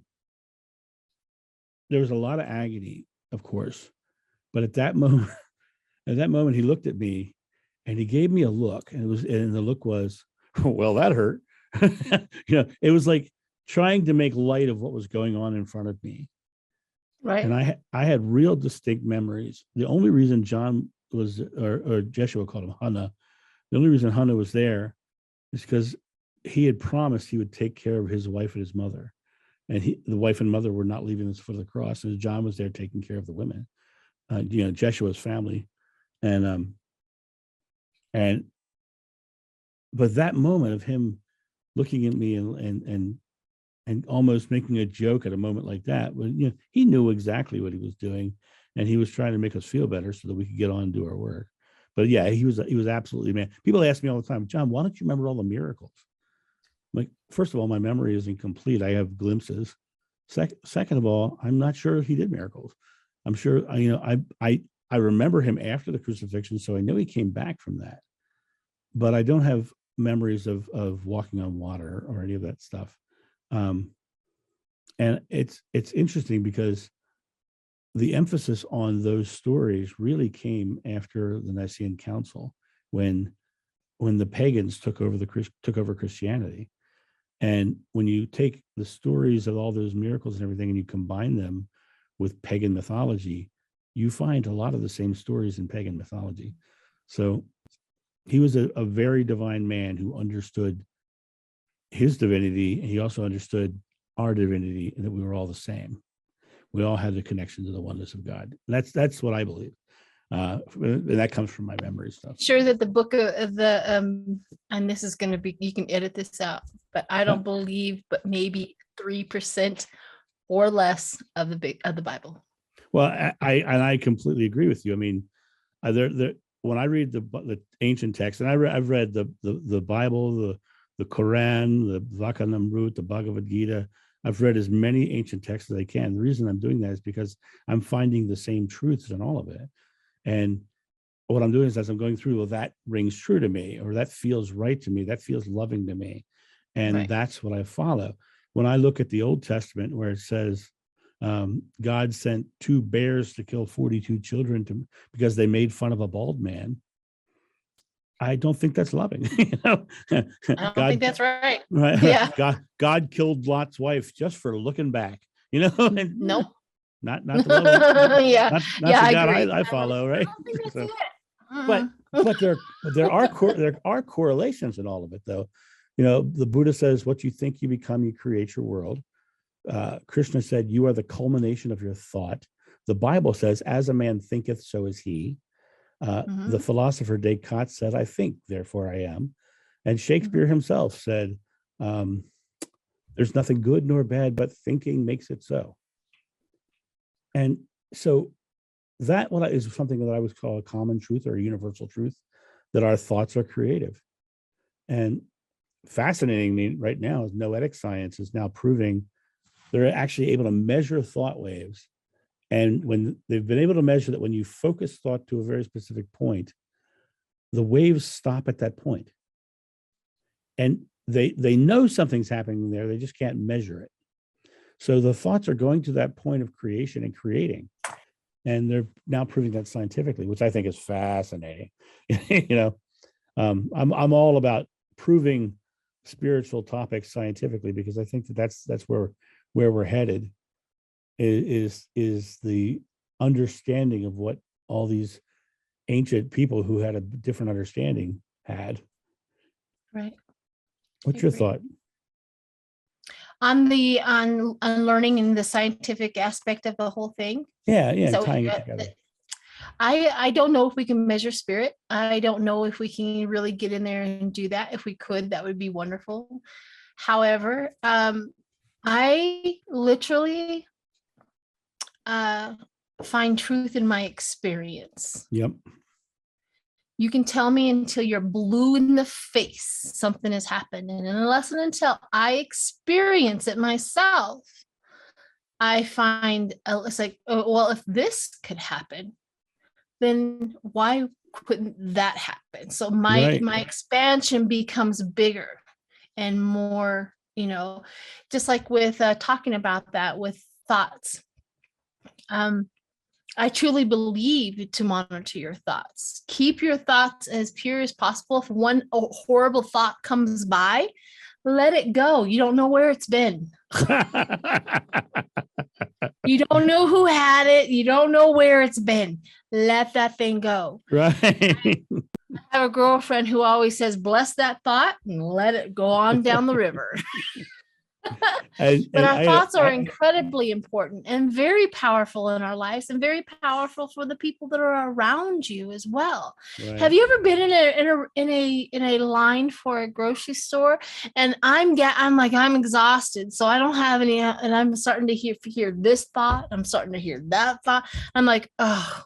A: there was a lot of agony, of course, but at that moment, he looked at me, and he gave me a look, and the look was, well, that hurt. It was like trying to make light of what was going on in front of me.
B: Right.
A: And I had real distinct memories. The only reason John was, or Jeshua called him Hannah, the only reason Hannah was there is because he had promised he would take care of his wife and his mother. And the wife and mother were not leaving this for the cross. And John was there taking care of the women, Jeshua's family. But that moment of him looking at me and almost making a joke at a moment like that, when he knew exactly what he was doing, and he was trying to make us feel better so that we could get on and do our work. But yeah, he was absolutely, man. People ask me all the time, John, why don't you remember all the miracles? Like, first of all, my memory is incomplete. I have glimpses. Second of all, I'm not sure he did miracles. I'm sure, I remember him after the crucifixion, so I know he came back from that. But I don't have memories of walking on water or any of that stuff. And it's interesting, because the emphasis on those stories really came after the Nicene Council, when when the pagans took over Christianity. And when you take the stories of all those miracles and everything and you combine them with pagan mythology, you find a lot of the same stories in pagan mythology. So he was a very divine man who understood his divinity, and he also understood our divinity, and that we were all the same. We all had the connection to the oneness of God. And that's what I believe. And that comes from my memory stuff.
B: Sure that the book of the and this is going to be, you can edit this out, but I don't believe, but maybe 3% or less of the Bible.
A: Well, I completely agree with you. I mean, when I read the ancient text, and I've read the Bible, the Quran, the Vakanamrut, the Bhagavad Gita. I've read as many ancient texts as I can. The reason I'm doing that is because I'm finding the same truths in all of it. And what I'm doing is, as I'm going through, well, that rings true to me, or that feels right to me, that feels loving to me. And that's what I follow. When I look at the Old Testament, where it says, God sent 2 bears to kill 42 children because they made fun of a bald man, I don't think that's loving.
B: I don't think that's right.
A: Right?
B: Yeah.
A: God killed Lot's wife just for looking back. And
B: nope.
A: Not the love.
B: Yeah.
A: Not the God I follow, right? So, but there are correlations in all of it, though. The Buddha says, what you think you become, you create your world. Krishna said, you are the culmination of your thought. The Bible says, as a man thinketh, so is he. The philosopher Descartes said, I think, therefore I am. And Shakespeare himself said, there's nothing good nor bad, but thinking makes it so. And so that is something that I would call a common truth, or a universal truth, that our thoughts are creative. And fascinating me right now is noetic science is now proving they're actually able to measure thought waves. And when they've been able to measure that, when you focus thought to a very specific point, the waves stop at that point. And they know something's happening there, they just can't measure it. So the thoughts are going to that point of creation and creating. And they're now proving that scientifically, which I think is fascinating. I'm all about proving spiritual topics scientifically, because I think that's where we're headed, is the understanding of what all these ancient people who had a different understanding had.
B: Right.
A: What's your thought?
B: On learning and the scientific aspect of the whole thing.
A: Yeah, so, tying it together.
B: I don't know if we can measure spirit. I don't know if we can really get in there and do that. If we could, that would be wonderful. However, I literally find truth in my experience.
A: Yep.
B: You can tell me until you're blue in the face something has happened, and unless and until I experience it myself, I find it's like, oh, well, if this could happen, then why couldn't that happen? So my expansion becomes bigger and more, just like with talking about that with thoughts. I truly believe to monitor your thoughts. Keep your thoughts as pure as possible. If one horrible thought comes by, let it go. You don't know where it's been. You don't know who had it. You don't know where it's been. Let that thing go.
A: Right.
B: I have a girlfriend who always says, bless that thought and let it go on down the river. But our thoughts are incredibly important and very powerful in our lives, and very powerful for the people that are around you as well. Right. Have you ever been in a line for a grocery store, and I'm exhausted, so I don't have any, and I'm starting to hear this thought, I'm starting to hear that thought. I'm like, oh,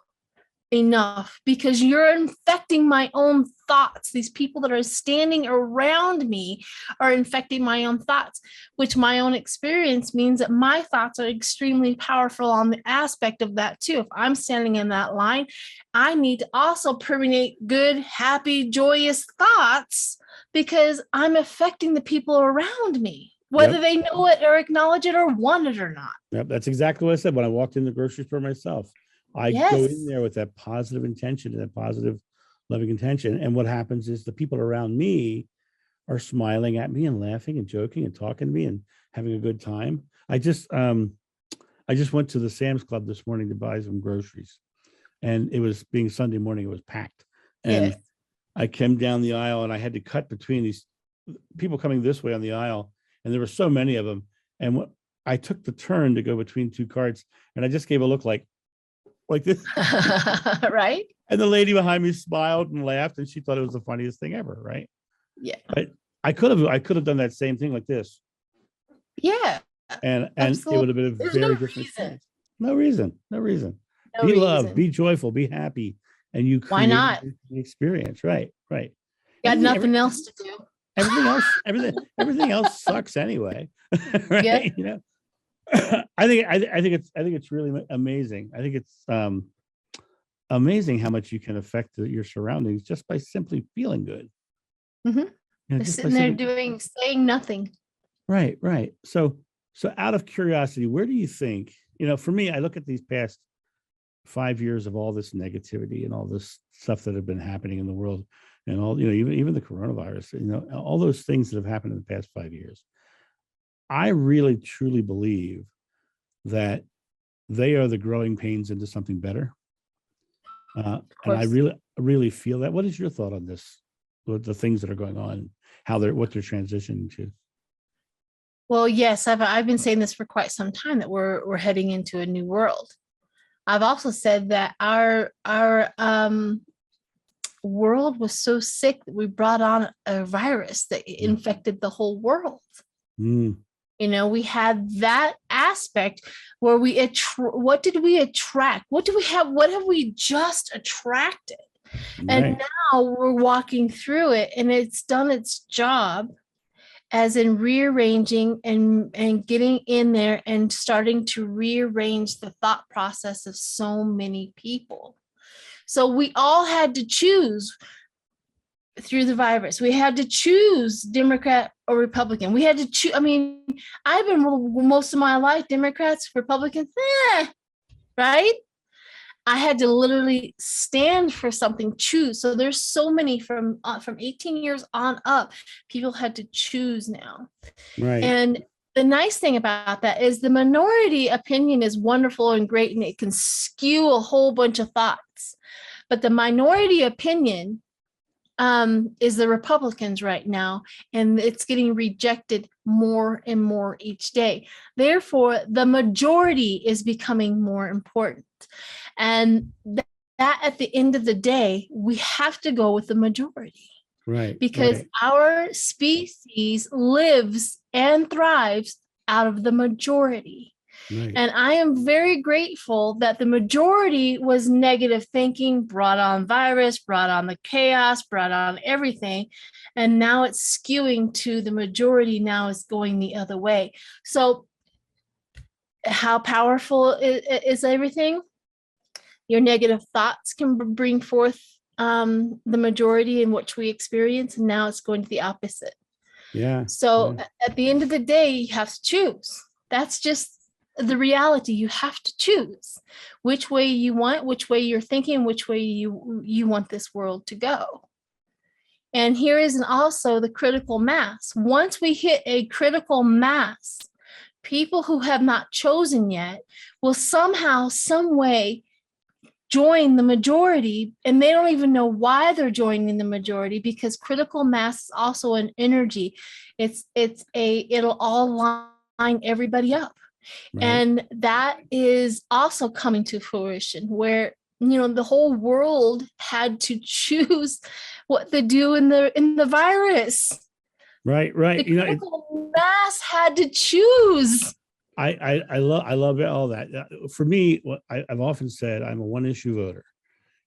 B: enough, because you're infecting my own thoughts. These people that are standing around me are infecting my own thoughts, which my own experience means that my thoughts are extremely powerful on the aspect of that too. If I'm standing in that line, I need to also permeate good, happy, joyous thoughts, because I'm affecting the people around me, whether they know it or acknowledge it or want it or not.
A: Yep, that's exactly what I said when I walked in the grocery store myself. I go in there with that positive intention and that positive loving intention. And what happens is the people around me are smiling at me and laughing and joking and talking to me and having a good time. I just went to the Sam's Club this morning to buy some groceries, and it was being Sunday morning, it was packed. And
B: Yes.
A: I came down the aisle and I had to cut between these people coming this way on the aisle, and there were so many of them. And I took the turn to go between two carts, and I just gave a look like this.
B: Right?
A: And the lady behind me smiled and laughed, and she thought it was the funniest thing ever, right?
B: Yeah.
A: But I could have done that same thing like this,
B: Yeah.
A: and
B: Absolutely.
A: it would have been a
B: There's
A: very
B: no
A: different
B: reason.
A: experience. No reason.
B: No
A: Be loved,
B: reason.
A: be joyful, be happy, and you
B: Why
A: create
B: not?
A: the experience. Right.
B: Got nothing else to do.
A: Everything else sucks anyway. Right.
B: Yeah.
A: You know, I think it's really amazing. I think it's amazing how much you can affect your surroundings just by simply feeling good.
B: Mm-hmm.
A: You know,
B: Just sitting there saying nothing.
A: Right. So out of curiosity, where do you think, for me, I look at these past 5 years of all this negativity and all this stuff that have been happening in the world, and all, even the coronavirus, all those things that have happened in the past 5 years. I really truly believe that they are the growing pains into something better. And I really feel that. What is your thought on this? What the things that are going on, what they're transitioning to?
B: Well, yes, I've been saying this for quite some time, that we're heading into a new world. I've also said that our world was so sick that we brought on a virus that infected the whole world. We had that aspect where what did we attract? What do we have? What have we just attracted? Right. And now we're walking through it, and it's done its job, as in rearranging and getting in there and starting to rearrange the thought process of so many people. So we all had to choose through the virus. We had to choose Democrat or Republican. We had to choose. I mean, I've been most of my life Democrats, Republicans, right? I had to literally stand for something, choose. So there's so many from 18 years on up, people had to choose now.
A: Right.
B: And the nice thing about that is the minority opinion is wonderful and great, and it can skew a whole bunch of thoughts. But the minority opinion is the Republicans right now, and it's getting rejected more and more each day. Therefore, the majority is becoming more important. And that at the end of the day, we have to go with the majority.
A: Right.
B: Because our species lives and thrives out of the majority. Right. And I am very grateful that the majority was negative thinking, brought on virus, brought on the chaos, brought on everything. And now it's skewing to the majority, now is going the other way. So how powerful is everything? Your negative thoughts can bring forth the majority in which we experience, and now it's going to the opposite.
A: Yeah.
B: So at the end of the day, you have to choose. That's just the reality. You have to choose which way you want, which way you're thinking, which way you want this world to go. And here is also the critical mass. Once we hit a critical mass, people who have not chosen yet will somehow, some way join the majority, and they don't even know why they're joining the majority, because critical mass is also an energy. It'll all line everybody up. Right. And that is also coming to fruition, where the whole world had to choose what to do in the virus.
A: Right.
B: The critical mass had to choose.
A: I love all that. For me, I've often said I'm a one issue voter,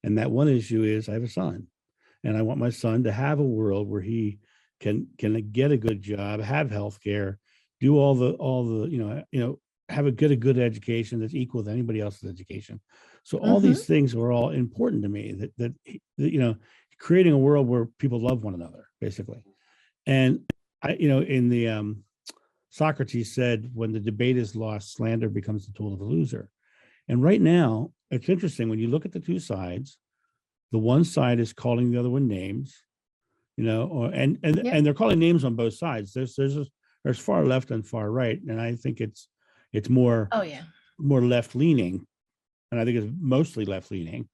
A: and that one issue is I have a son, and I want my son to have a world where he can get a good job, have health care, do all the have a good education that's equal to anybody else's education. So all these things are all important to me. That creating a world where people love one another, basically. And in the Socrates said, when the debate is lost, slander becomes the tool of the loser. And right now, it's interesting when you look at the two sides. the one side is calling the other one names, or
B: Yep.
A: and they're calling names on both sides. There's far left and far right, and I think it's more
B: Oh yeah.
A: more left leaning, and I think it's mostly left leaning.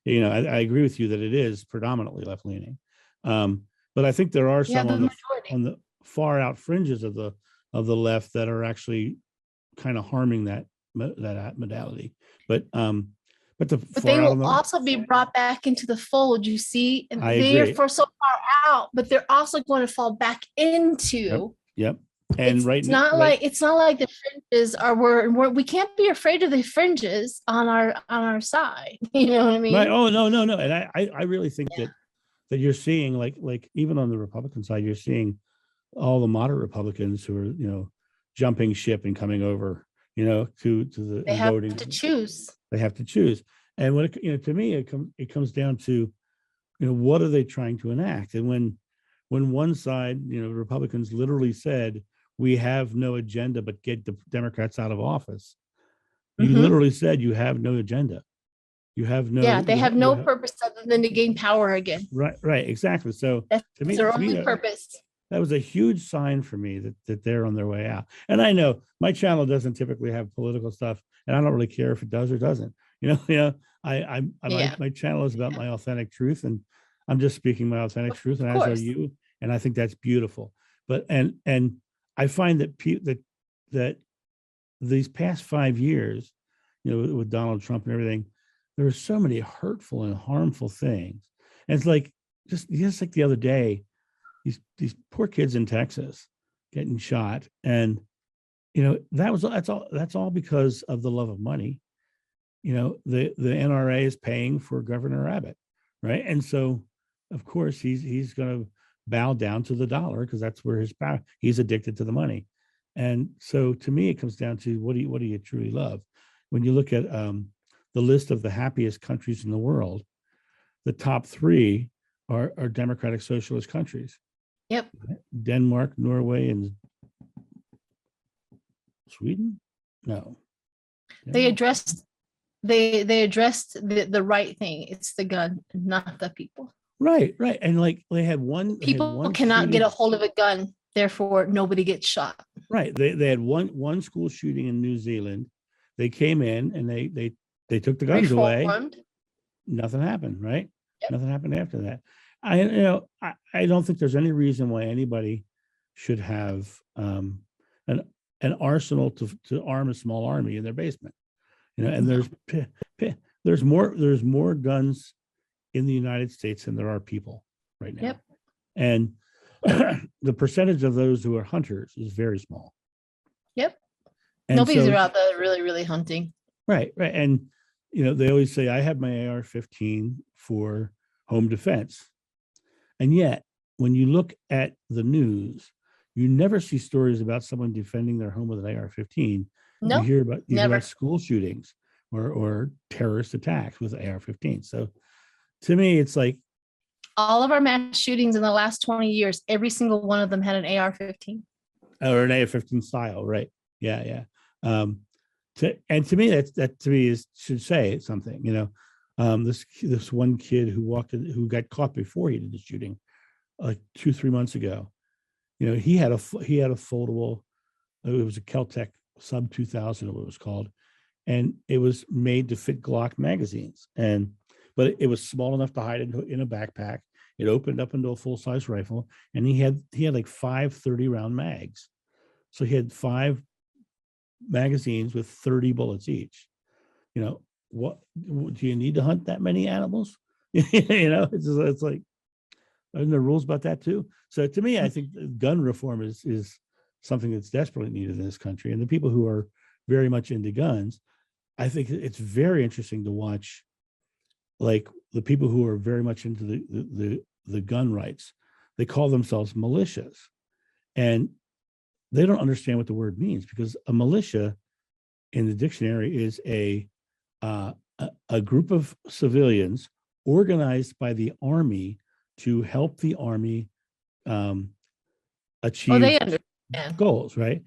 A: I agree with you that it is predominantly left leaning, but I think there are
B: Yeah,
A: some
B: the
A: on
B: majority.
A: the far out fringes of the left that are actually kind of harming that modality. But the
B: But
A: far
B: they
A: out on
B: will
A: the,
B: also be brought back into the fold, you see, and
A: I
B: they are
A: agree.
B: for so far out, but they're also going to fall back into.
A: Yep. And
B: It's not like the fringes are we can't be afraid of the fringes on our side. You know what I mean?
A: right. Oh no. And I really think that you're seeing like even on the Republican side, you're seeing all the moderate Republicans who are jumping ship and coming over to the
B: They
A: and
B: have
A: voting.
B: to choose.
A: They have to choose, and when to me it comes down to what are they trying to enact, and when one side Republicans literally said we have no agenda but get the Democrats out of office. You literally said you have no agenda. You have no.
B: Yeah, they have no purpose other than to gain power again.
A: Right, exactly. So
B: That's
A: to me,
B: their only purpose.
A: that was a huge sign for me that they're on their way out. And I know my channel doesn't typically have political stuff, and I don't really care if it does or doesn't. My channel is about my authentic truth, and I'm just speaking my authentic truth, and as are you. And I think that's beautiful. But and I find that these past 5 years, with Donald Trump and everything, there were so many hurtful and harmful things. And it's like just like the other day, these poor kids in Texas getting shot, and that's all because of the love of money. The NRA is paying for Governor Abbott, right? And so of course he's going to bow down to the dollar because that's where his power. He's addicted to the money. And so to me it comes down to what do you truly love? When you look at the list of the happiest countries in the world, the top 3 are democratic socialist countries.
B: Yep.
A: Denmark, Norway, and Sweden. No.
B: They addressed the right thing. It's the gun, not the people.
A: Right. And like they had one.
B: People cannot get a hold of a gun, therefore nobody gets shot.
A: Right. They had one school shooting in New Zealand. They came in and they took the guns away. Nothing happened. Right. Yep. Nothing happened after that. I don't think there's any reason why anybody should have an arsenal to arm a small army in their basement. And there's more guns in the United States than there are people right now.
B: Yep.
A: And the percentage of those who are hunters is very small.
B: Yep. And nobody's out there really, really hunting.
A: Right. And they always say I have my AR-15 for home defense. And yet, when you look at the news, you never see stories about someone defending their home with an AR-15.
B: No,
A: you hear about school shootings or terrorist attacks with AR-15. So to me, it's like
B: all of our mass shootings in the last 20 years, every single one of them had an AR-15.
A: Or an AR-15 style, right? Yeah. To me, that to me should say something. This one kid who got caught before he did the shooting, like 2-3 months ago. He had a foldable. It was a Celtic Sub 2000, what it was called, and it was made to fit Glock magazines. But it was small enough to hide in a backpack. It opened up into a full-size rifle, and he had like 5 30-round mags. So he had 5 magazines with 30 bullets each. What do you need to hunt that many animals? It's like, aren't there rules about that too? So to me, I think gun reform is something that's desperately needed in this country. And the people who are very much into guns, I think it's very interesting to watch, like the people who are very much into the gun rights. They call themselves militias, and they don't understand what the word means, because a militia in the dictionary is a group of civilians organized by the army to help the army achieve goals, right?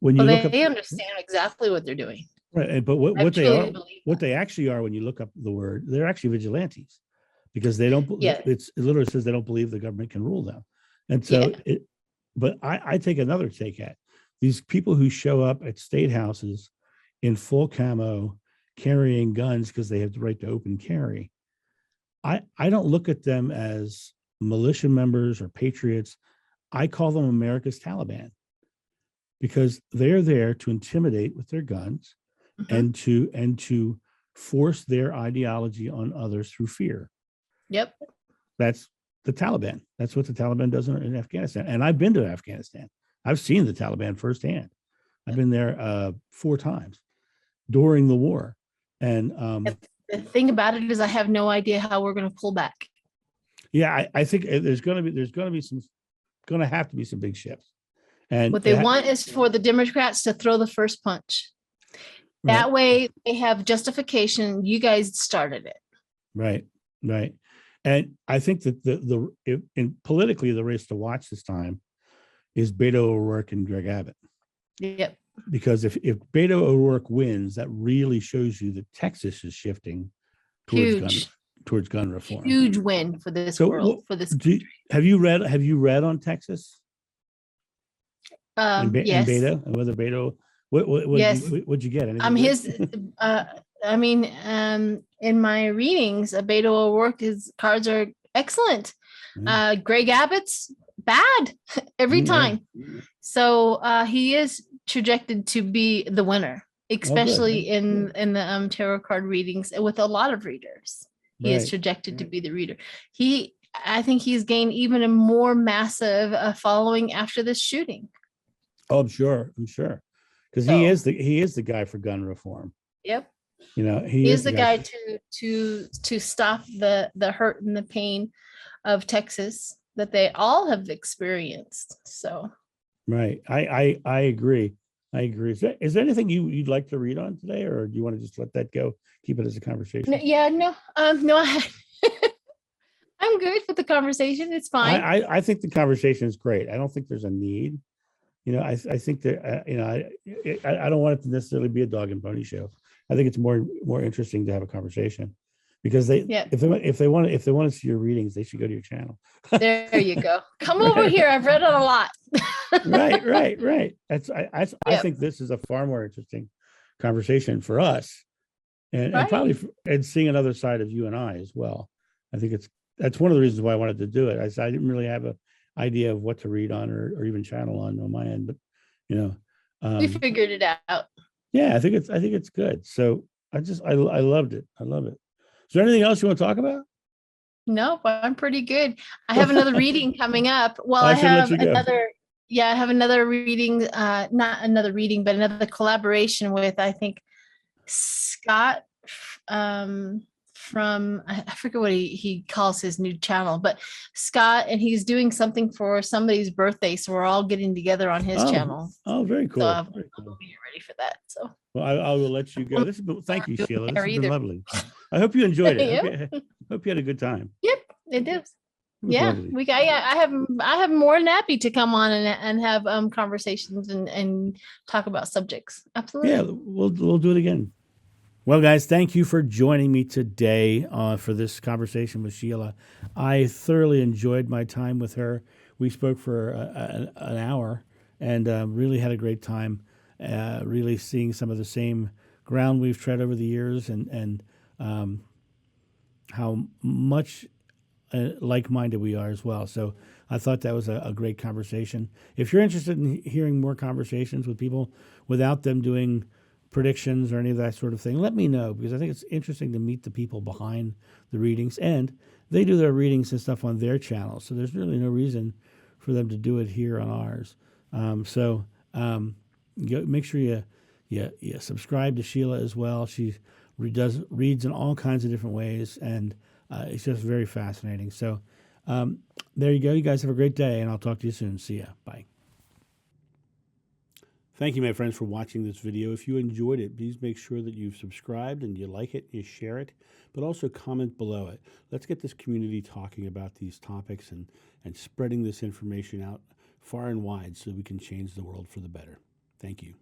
A: When you look up,
B: they understand exactly what they're doing,
A: right? But what they actually are, when you look up the word, they're actually vigilantes. because they don't.
B: Yeah.
A: It literally says they don't believe the government can rule them, and so
B: Yeah.
A: But I take another take at these people who show up at state houses in full camo, carrying guns because they have the right to open carry. I don't look at them as militia members or patriots. I call them America's Taliban, because they're there to intimidate with their guns,
B: Mhm.
A: and to force their ideology on others through fear.
B: Yep.
A: That's the Taliban. That's what the Taliban does in Afghanistan. And I've been to Afghanistan. I've seen the Taliban firsthand. I've been there 4 times during the war. And
B: The thing about it is I have no idea how we're going to pull back.
A: yeah, I think there's going to have to be some big shifts. And
B: What they want is for the Democrats to throw the first punch.
A: right,
B: That way they have justification. You guys started it.
A: right. And I think that in politically, the race to watch this time is Beto O'Rourke and Greg Abbott.
B: Yep.
A: Because if Beto O'Rourke wins, that really shows you that Texas is shifting towards gun reform.
B: Huge win for this world, for this country.
A: Have you read on Texas?
B: Yes.
A: And Beto, and whether Beto,
B: yes.
A: What'd you get?
B: In my readings, Beto O'Rourke's cards are excellent. Greg Abbott's bad every time. So he is projected to be the winner, especially in the tarot card readings with a lot of readers. He is projected to be the reader. I think he's gained even a more massive following after this shooting.
A: Oh, I'm sure. Because he is the guy for gun reform.
B: Yep.
A: He
B: is the guy to stop the hurt and the pain of Texas that they all have experienced. So
A: right. I agree. Is there anything you'd like to read on today, or do you want to just let that go? Keep it as a conversation?
B: No. I'm good with the conversation. It's fine.
A: I think the conversation is great. I don't think there's a need. I think that I don't want it to necessarily be a dog and pony show. I think it's more interesting to have a conversation, because if they want to see your readings, they should go to your channel.
B: There you go. Come over here. I've read it a lot.
A: Right. I think this is a far more interesting conversation for us, and probably and seeing another side of you and I as well. I think that's one of the reasons why I wanted to do it. I didn't really have a idea of what to read on or even channel on my end, but
B: we figured it out.
A: Yeah, I think it's good. So I loved it. I love it. Is there anything else you want to talk about?
B: No, I'm pretty good. I have another reading coming up. Well,
A: I have
B: another reading, not another reading, but another collaboration with, I think, Scott from, I forget what he calls his new channel, but Scott, and he's doing something for somebody's birthday. So we're all getting together on his channel.
A: Oh, very cool.
B: So I'll be ready for that. So
A: well, I will let you go. Thank you, Sheila. This has been lovely. I hope you enjoyed it. Hope you had a good time.
B: Yep, it is. Yeah, lovely. I have more than happy to come on and have conversations and talk about subjects. Absolutely.
A: Yeah, we'll do it again. Well, guys, thank you for joining me today for this conversation with Sheila. I thoroughly enjoyed my time with her. We spoke for an hour and really had a great time, really seeing some of the same ground we've tread over the years, and how much like-minded we are as well. So I thought that was a great conversation. If you're interested in hearing more conversations with people without them doing predictions or any of that sort of thing, let me know, because I think it's interesting to meet the people behind the readings, and they do their readings and stuff on their channel. So there's really no reason for them to do it here on ours. Make sure you subscribe to Sheila as well. She reads in all kinds of different ways, and it's just very fascinating. So there you go. You guys have a great day, and I'll talk to you soon. See ya. Bye. Thank you, my friends, for watching this video. If you enjoyed it, please make sure that you've subscribed and you like it, you share it, but also comment below it. Let's get this community talking about these topics and spreading this information out far and wide so we can change the world for the better. Thank you.